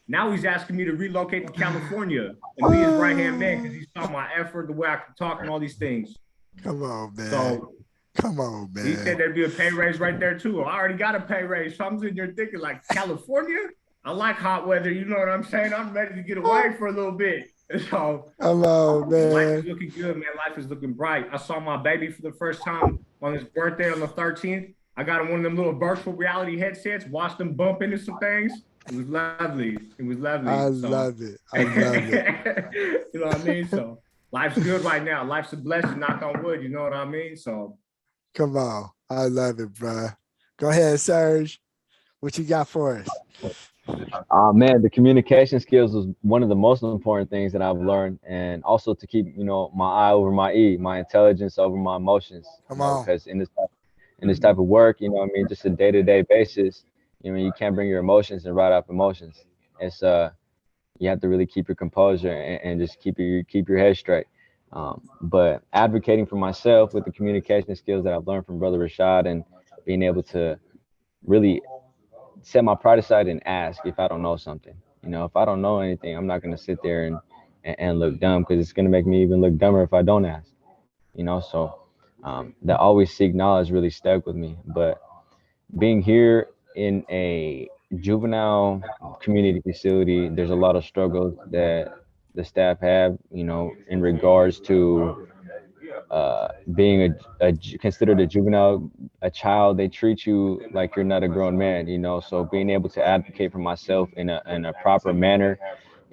Now he's asking me to relocate to California and be his right-hand man because he saw my effort, the way I can talk and all these things. Come on, man. So come on, man. He said there'd be a pay raise right there too. I already got a pay raise. So I'm sitting there thinking like, California? I like hot weather. You know what I'm saying? I'm ready to get away for a little bit. So come on, man. Life is looking good, man. Life is looking bright. I saw my baby for the first time on his birthday on the 13th. I got him one of them little virtual reality headsets, watched him bump into some things. It was lovely. It was lovely. I love it. I love it. You know what I mean? So life's good right now. Life's a blessing, knock on wood. You know what I mean? So come on. I love it, bro. Go ahead, Serge. What you got for us? Man, the communication skills was one of the most important things that I've learned, and also to keep, my eye over my E, my intelligence over my emotions. Come on. Because in this type of work, just a day-to-day basis, you can't bring your emotions and write off emotions. It's you have to really keep your composure and just keep your head straight. But advocating for myself with the communication skills that I've learned from Brother Rashad and being able to really set my pride aside and ask if I don't know something. If I don't know anything, I'm not going to sit there and look dumb, because it's going to make me even look dumber if I don't ask. So that always seek knowledge really stuck with me. But being here in a juvenile community facility, there's a lot of struggles that the staff have, in regards to being considered a juvenile, a child. They treat you like you're not a grown man, so being able to advocate for myself in a proper manner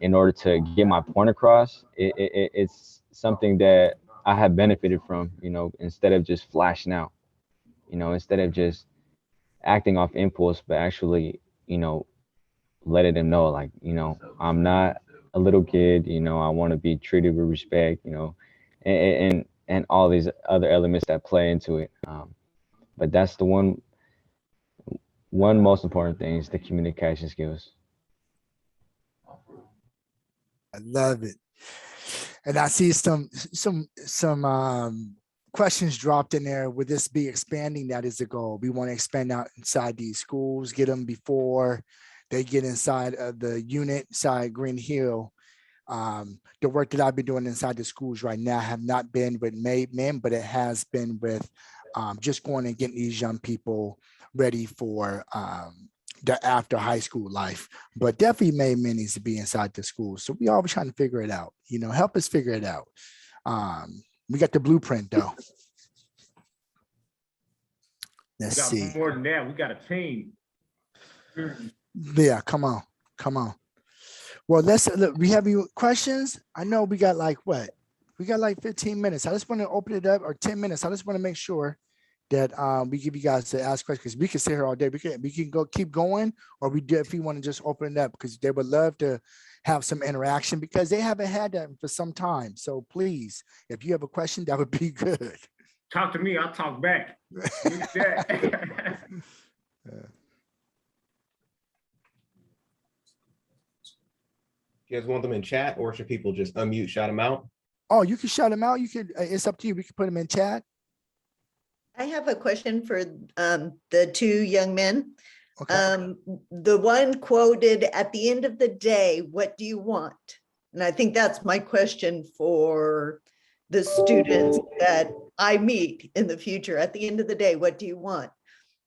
in order to get my point across, it's something that I have benefited from, you know, instead of just flashing out, you know, instead of just acting off impulse, but actually, you know, letting them know, like, you know, I'm not a little kid, you know, I want to be treated with respect, you know, and all these other elements that play into it. But that's the one most important thing is the communication skills. I love it. And I see some questions dropped in there. Would this be expanding? That is the goal. We want to expand out inside these schools, get them before they get inside of the unit inside Green Hill. The work that I've been doing inside the schools right now have not been with M.A.D.E, but it has been with just going and getting these young people ready for the after high school life. But definitely M.A.D.E needs to be inside the school. So we always trying to figure it out, you know, help us figure it out. We got the blueprint though. Let's We got see. more than that. We got a team. Yeah, come on. Well, let's look. We have any questions? I know we got like what? We got like 15 minutes. I just want to open it up, or 10 minutes. I just want to make sure that we give you guys to ask questions, because we can sit here all day. We can go keep going, or we do if you want to just open it up, because they would love to have some interaction, because they haven't had that for some time. So please, if you have a question, that would be good. Talk to me, I'll talk back. You guys want them in chat, or should people just unmute, shout them out? Oh, you can shout them out. You can. It's up to you. We can put them in chat. I have a question for the two young men. Okay. The one quoted at the end of the day, what do you want? And I think that's my question for the students that I meet in the future. At the end of the day, what do you want?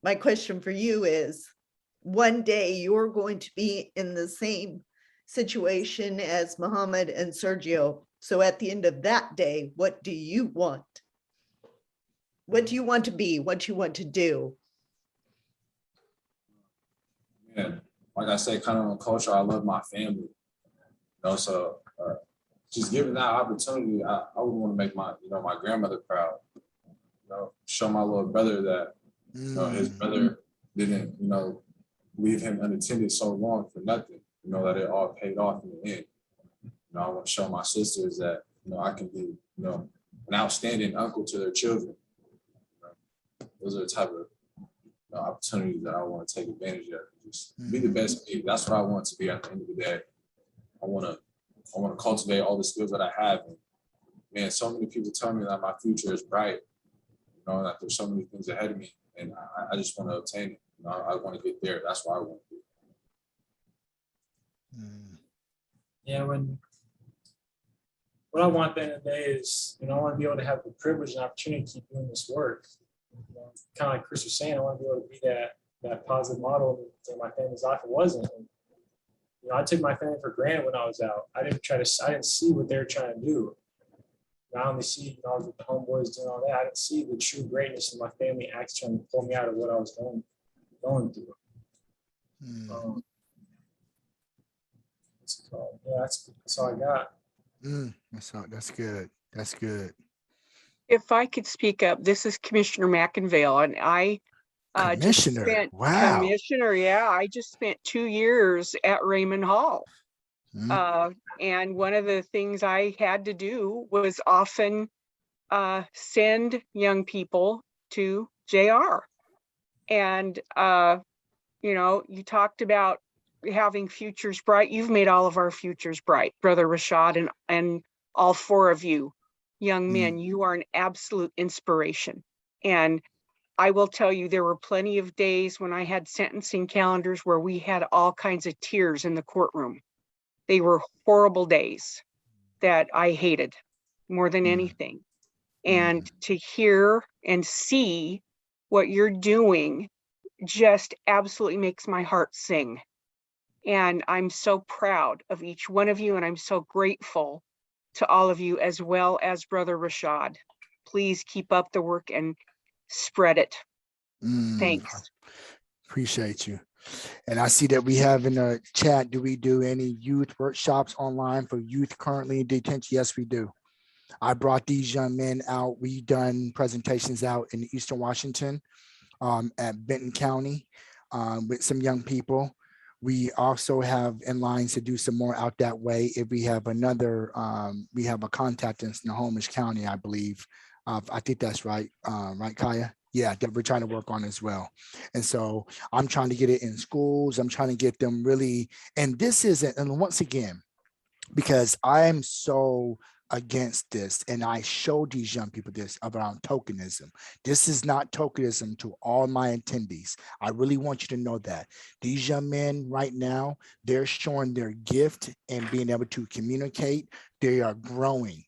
My question for you is, one day you're going to be in the same situation as Muhammad and Sergio. So at the end of that day, what do you want? What do you want to be? What do you want to do? Yeah, like I said, kind of on culture, I love my family. You know, so just given that opportunity, I would want to make my, you know, my grandmother proud. You know, show my little brother that, you know, his brother didn't, you know, leave him unattended so long for nothing. You know, that it all paid off in the end. You know, I want to show my sisters that, you know, I can be, you know, an outstanding uncle to their children. Those are the type of opportunities that I want to take advantage of. Just be the best me. That's what I want to be at the end of the day. I want to cultivate all the skills that I have. And man, so many people tell me that my future is bright. You know, that there's so many things ahead of me, and I just want to obtain it. You know, I want to get there. That's what I want to do. Yeah, what I want at the end of the day is, you know, I want to be able to have the privilege and opportunity to keep doing this work. You know, kind of like Chris was saying, I want to be able to be that positive model in my family's life. It wasn't. And, you know, I took my family for granted when I was out. I didn't see what they were trying to do. I only see, you know, I was with the homeboys doing all that. I didn't see the true greatness of my family actually trying to pull me out of what I was going through. Yeah, that's all I got. That's good. That's good. If I could speak up, this is Commissioner McInvale, and I Commissioner, wow. Commissioner, yeah, I just spent 2 years at Raymond Hall. And one of the things I had to do was often send young people to JR. And, you know, you talked about having futures bright. You've made all of our futures bright, Brother Rashad, and all four of you young men. You are an absolute inspiration. And I will tell you, there were plenty of days when I had sentencing calendars where we had all kinds of tears in the courtroom. They were horrible days that I hated more than anything. And to hear and see what you're doing just absolutely makes my heart sing. And I'm so proud of each one of you, and I'm so grateful to all of you, as well as Brother Rashad. Please keep up the work and spread it. Thanks. Appreciate you. And I see that we have in the chat, do we do any youth workshops online for youth currently in detention? Yes, we do. I brought these young men out. We done presentations out in Eastern Washington at Benton County with some young people. We also have in lines to do some more out that way. If we have another, we have a contact in Snohomish County, I believe. I think that's right, right, Kaya? Yeah, that we're trying to work on as well. And so I'm trying to get it in schools. I'm trying to get them really, and this isn't, and once again, because I'm so against this, and I show these young people this around tokenism. This is not tokenism to all my attendees. I really want you to know that. These young men right now, they're showing their gift and being able to communicate. They are growing.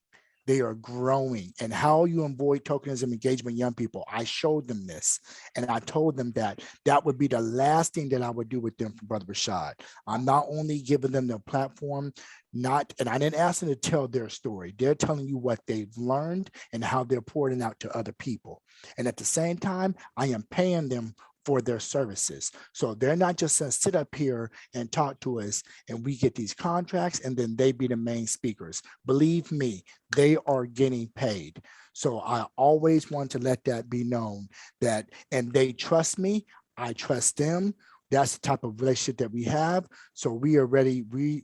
They are growing. And how you avoid tokenism engagement, young people, I showed them this. And I told them that that would be the last thing that I would do with them for Brother Rashad. I'm not only giving them the platform, and I didn't ask them to tell their story. They're telling you what they've learned and how they're pouring out to other people. And at the same time, I am paying them for their services. So they're not just gonna sit up here and talk to us and we get these contracts and then they be the main speakers. Believe me, they are getting paid. So I always want to let that be known that, and they trust me, I trust them. That's the type of relationship that we have. So we are ready.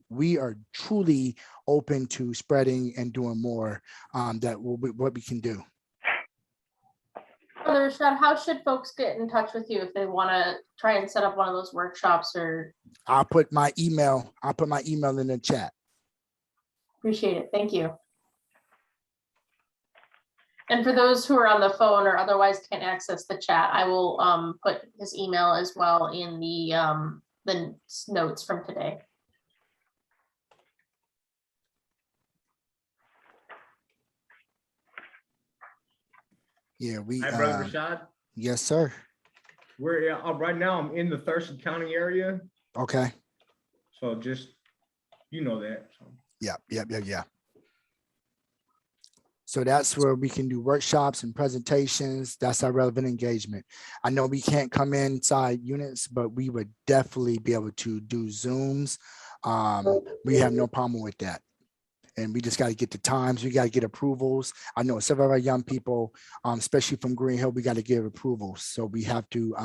We are truly open to spreading and doing more that will be what we can do. Brother Rashad, how should folks get in touch with you if they want to try and set up one of those workshops? Or I'll put my email in the chat. appreciate it. Thank you. And for those who are on the phone or otherwise can't access the chat, I will put his email as well in the notes from today. Yeah, Hi, Brother Rashad. Yes, sir. We're right now. I'm in the Thurston County area, Okay. so just you know that. So. Yeah. So that's where we can do workshops and presentations. That's our relevant engagement. I know we can't come inside units, but we would definitely be able to do Zooms. We have no problem with that. And we just got to get the times. We got to get approvals. I know some of our young people, especially from Green Hill, we got to give approvals. So we have to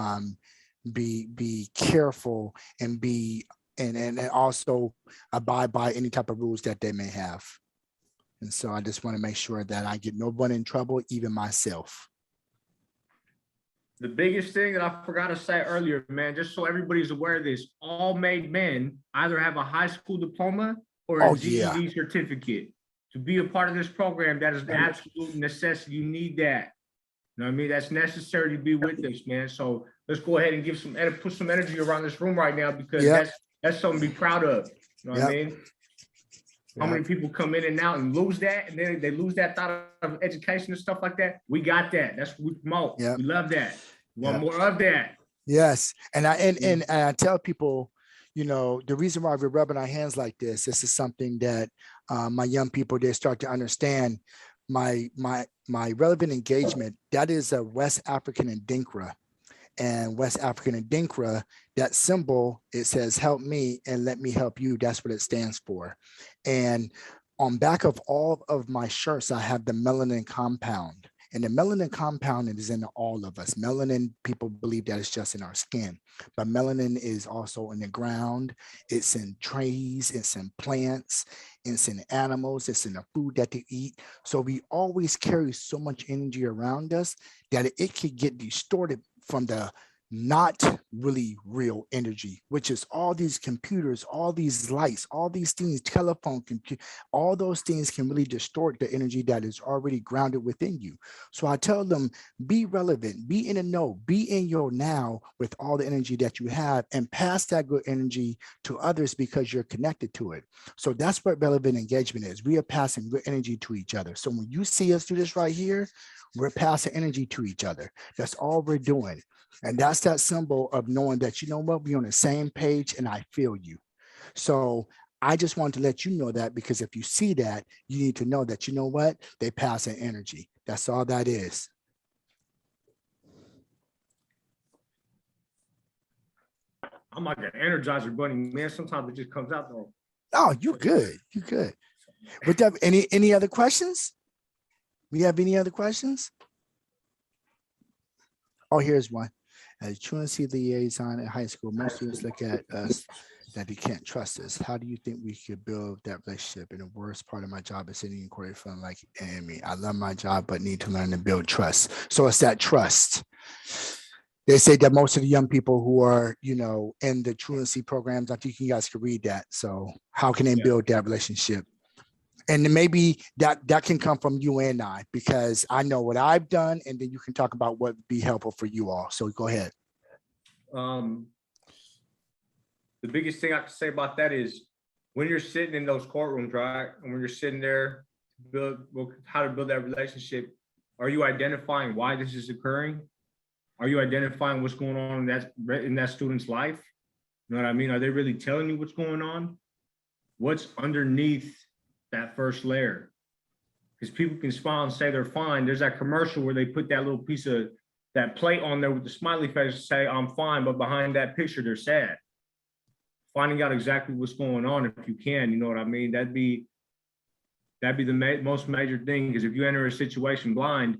be careful and and also abide by any type of rules that they may have. And so I just want to make sure that I get no one in trouble, even myself. The biggest thing that I forgot to say earlier, man, just so everybody's aware of this, all M.A.D.E men either have a high school diploma or a GED certificate. To be a part of this program, that is an absolute necessity. You need that. You know what I mean? That's necessary to be with us, man. So let's go ahead and give put some energy around this room right now, because that's something to be proud of. You know what I mean? How many people come in and out and lose that, and then they lose that thought of education and stuff like that? We got that. That's what we promote. We love that. We want more of that. Yes, and I tell people, you know, the reason why we're rubbing our hands like this is something that my young people, they start to understand. My relevant engagement, that is a West African Adinkra. And West African Adinkra, that symbol, it says, help me and let me help you. That's what it stands for. And on back of all of my shirts, I have the melanin compound. And the melanin compound is in all of us. Melanin, people believe that it's just in our skin, but melanin is also in the ground. It's in trees, it's in plants, it's in animals, it's in the food that they eat. So we always carry so much energy around us that it could get distorted from the not really real energy, which is all these computers, all these lights, all these things, telephone, all those things can really distort the energy that is already grounded within you. So I tell them, be relevant, be in the know, be in your now with all the energy that you have, and pass that good energy to others because you're connected to it. So that's what relevant engagement is. We are passing good energy to each other. So when you see us do this right here, we're passing energy to each other. That's all we're doing. And that's that symbol of knowing that, you know what, we're on the same page and I feel you. So I just want to let you know that, because if you see that, you need to know that, you know what, they pass an energy. That's all that is. I'm like an Energizer bunny, man. Sometimes it just comes out though. Oh, you good. You good. With that, any other questions? We have any other questions? Oh, here's one. As truancy liaison at high school, most students look at us that they can't trust us. How do you think we could build that relationship? And the worst part of my job is sitting in court feeling like enemy. I love my job, but need to learn to build trust. So it's that trust. They say that most of the young people who are, in the truancy programs, I think you guys could read that. So how can they build that relationship? And then maybe that can come from you and I, because I know what I've done, and then you can talk about what would be helpful for you all. So go ahead. The biggest thing I can say about that is when you're sitting in those courtrooms, right? And when you're sitting there, how to build that relationship, are you identifying why this is occurring? Are you identifying what's going on in that student's life? You know what I mean? Are they really telling you what's going on? What's underneath that first layer? Because people can smile and say they're fine. There's that commercial where they put that little piece of that plate on there with the smiley face to say, I'm fine, but behind that picture, they're sad. Finding out exactly what's going on, if you can, you know what I mean? That'd be the most major thing, because if you enter a situation blind,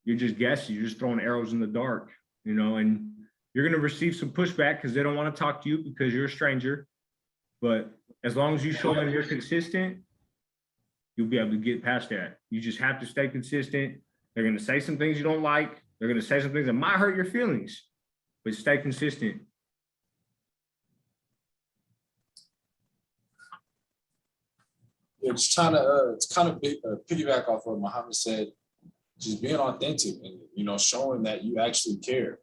you're just guessing, you're just throwing arrows in the dark, and you're gonna receive some pushback because they don't want to talk to you because you're a stranger. But as long as you show them you're consistent, you'll be able to get past that. You just have to stay consistent. They're gonna say some things you don't like. They're gonna say some things that might hurt your feelings, but stay consistent. Yeah, just trying to piggyback off what Muhammad said, just being authentic and showing that you actually care.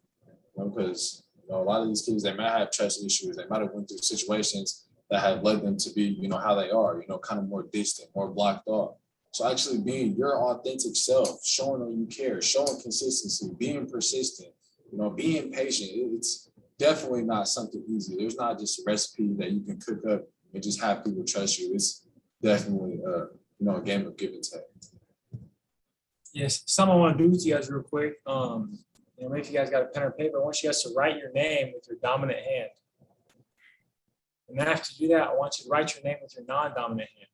Because a lot of these kids, they might have trust issues, they might have went through situations that have led them to be, how they are, kind of more distant, more blocked off. So actually being your authentic self, showing that you care, showing consistency, being persistent, being patient, it's definitely not something easy. There's not just a recipe that you can cook up and just have people trust you. It's definitely a game of give and take. Yes, something I want to do with you guys real quick. Maybe if you guys got a pen or paper, I want you guys to write your name with your dominant hand. And then after you do that, I want you to write your name with your non-dominant hand.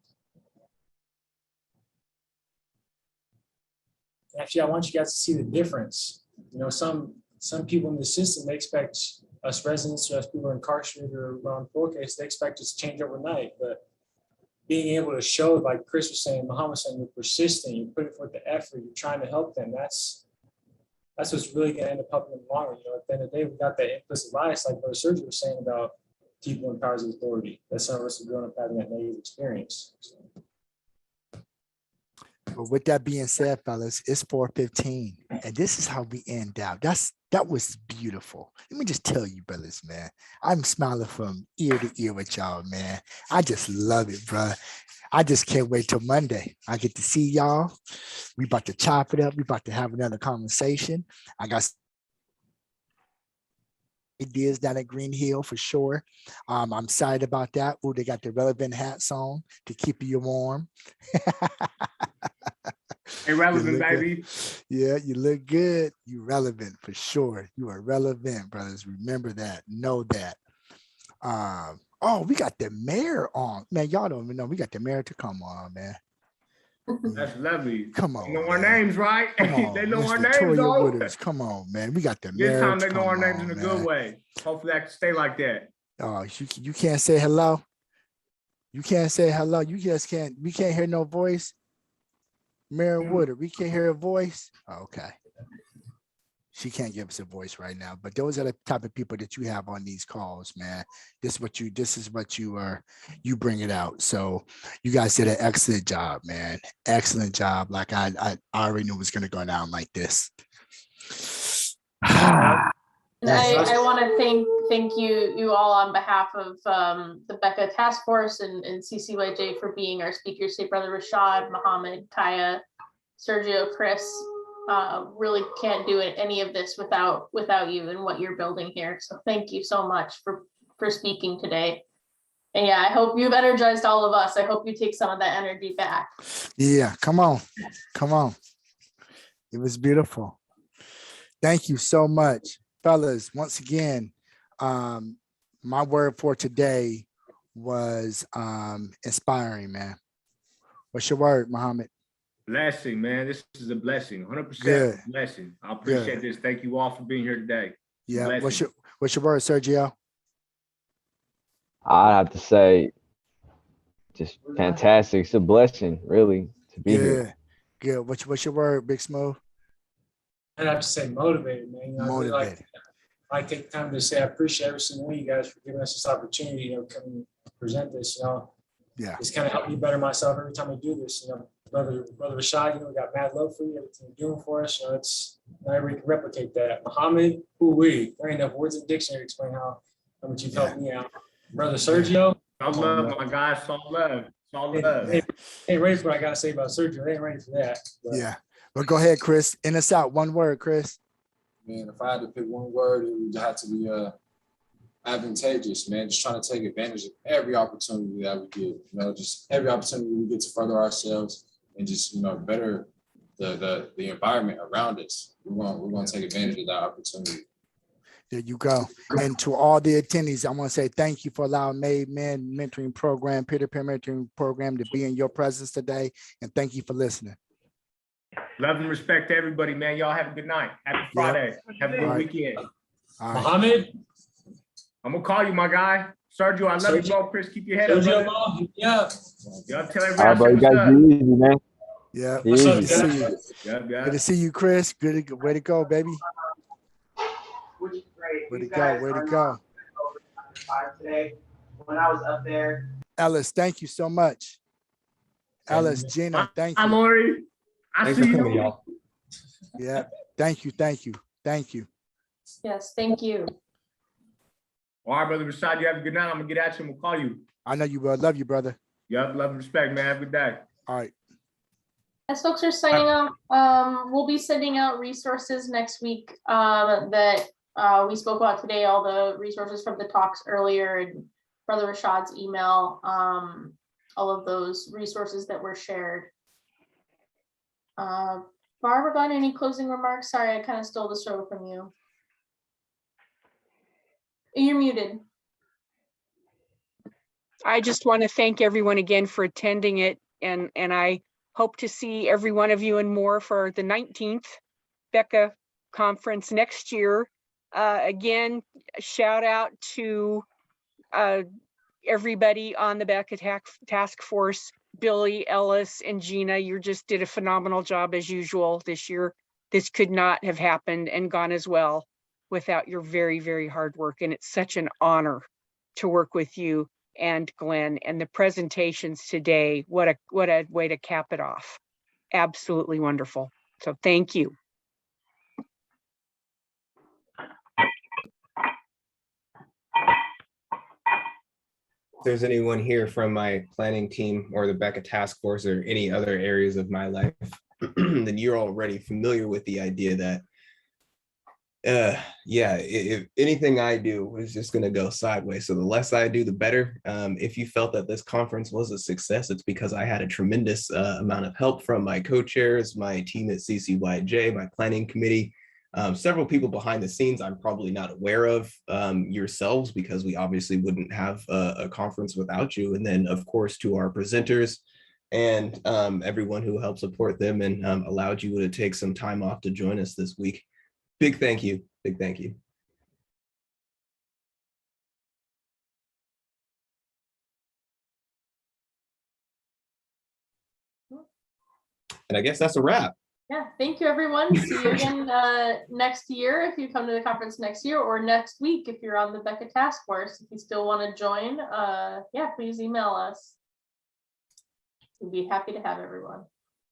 And actually, I want you guys to see the difference. Some people in the system, they expect us residents or us people incarcerated or on parole case, they expect us to change overnight. But being able to show, like Chris was saying, Muhammad was saying, you're persistent, you're putting forth the effort, you're trying to help them. That's what's really going to end up helping them longer. At the end of the day, we got that implicit bias, like Brother Sergio was saying about people in powers of authority. That some of us have grown up having that negative experience. But with that being said, fellas, it's 4:15, and this is how we end out. That was beautiful. Let me just tell you, brothers, man, I'm smiling from ear to ear with y'all, man. I just love it, bro. I just can't wait till Monday. I get to see y'all. We about to chop it up. We about to have another conversation. I got ideas down at Green Hill for sure. I'm excited about that. Oh, they got the relevant hats on to keep you warm. Hey, relevant, baby. Good. Yeah, you look good. You relevant for sure. You are relevant, brothers. Remember that. Know that. Oh, we got the mayor on. Man, y'all don't even know. We got the mayor to come on, man. That's lovely. Come on. They know our names, right? Come on. They know our Mr. names, Toya though. Wooders. Come on, man. We got the mayor. This time they to know our come names on, in a man. good way. Hopefully that can stay like that. Oh, you can't say hello. You can't say hello. You just can't. We can't hear no voice. Mayor Woodard, we can't hear her voice. Oh, okay. She can't give us a voice right now, but those are the type of people that you have on these calls, man. This is what you bring it out. So you guys did an excellent job, man. Excellent job. Like I already knew it was gonna go down like this. And I want to thank you all on behalf of the Becca Task Force and CCYJ for being our speakers today. Brother Rashad, Muhammad, Kaya, Sergio, Chris. Really can't do any of this without you and what you're building here. So thank you so much for speaking today. And yeah, I hope you've energized all of us. I hope you take some of that energy back. Yeah, come on. It was beautiful. Thank you so much. Fellas, once again, my word for today was inspiring, man. What's your word, Muhammad? Blessing, man. This is a blessing. 100% Good. blessing. I appreciate this. Thank you all for being here today. Yeah. Blessing. What's your word, Sergio? I'd have to say, just fantastic. It's a blessing, really, to be here. Good. What's your word, Big Smooth? I'd have to say motivated, man. You know, I really Motivated. I take time to say I appreciate every single one of you guys for giving us this opportunity, you know, come and present this, you know. Yeah. It's kind of helped me better myself every time I do this, you know. Brother Rashad, you know, we got mad love for you, everything you're doing for us, you know, it's not everybody can replicate that. Muhammad, there ain't enough words in the dictionary to explain how much you've helped me out. Brother Sergio. I love my guys, it's all love. It's all love. Ain't ready for what I gotta say about Sergio. They ain't ready for that. But. Yeah. Well, go ahead, Chris. In us out. One word, Chris. Man, if I had to pick one word, it would have to be advantageous, man. Just trying to take advantage of every opportunity that we get, you know, just every opportunity we get to further ourselves and just, you know, better the environment around us. We're gonna take advantage of that opportunity. There you go. And to all the attendees, I want to say thank you for allowing M.A.D.E mentoring program, peer-to-peer mentoring program to be in your presence today. And thank you for listening. Love and respect to everybody, man. Y'all have a good night. Happy Friday. Have a good weekend. All right. Muhammad. I'm gonna call you, my guy. Sergio, I love you, bro. Chris, keep your head up. Sergio, yeah. Y'all tell everybody. All right, bro. You guys be easy, man. Yeah. Be easy. Good to see you. Good to see you, Chris. Way to go, baby. Way to go. Way to go. Today, when I was up there. Ellis, thank you so much. Ellis, Gina, thank you. I'm Lori. Thanks for coming, y'all. Yeah. Thank you. Thank you. Thank you. Yes, thank you. All right, brother Rashad, you have a good night. I'm gonna get at you and we'll call you. I know you will. Love you, brother. Yep, love and respect, man. Have a good day. All right. As folks are signing off, we'll be sending out resources next week that we spoke about today, all the resources from the talks earlier and Brother Rashad's email, all of those resources that were shared. Barbara, got any closing remarks? Sorry, I kind of stole the show from you. You're muted. I just want to thank everyone again for attending it. And I hope to see every one of you and more for the 19th Becca conference next year. Again, shout out to everybody on the Becca task force, Billy, Ellis, and Gina. You just did a phenomenal job as usual this year. This could not have happened and gone as well without your very, very hard work. And it's such an honor to work with you and Glenn, and the presentations today. What a way to cap it off. Absolutely wonderful. So thank you. If there's anyone here from my planning team or the Becca task force or any other areas of my life, then you're already familiar with the idea that if anything I do is just going to go sideways. So the less I do, the better. If you felt that this conference was a success, it's because I had a tremendous amount of help from my co-chairs, my team at CCYJ, my planning committee, several people behind the scenes I'm probably not aware of yourselves, because we obviously wouldn't have a conference without you. And then, of course, to our presenters and everyone who helped support them and allowed you to take some time off to join us this week. Big thank you. Big thank you. And I guess that's a wrap. Yeah, thank you, everyone. See you again next year if you come to the conference next year, or next week if you're on the Becca task force. If you still want to join, yeah, please email us. We'd be happy to have everyone.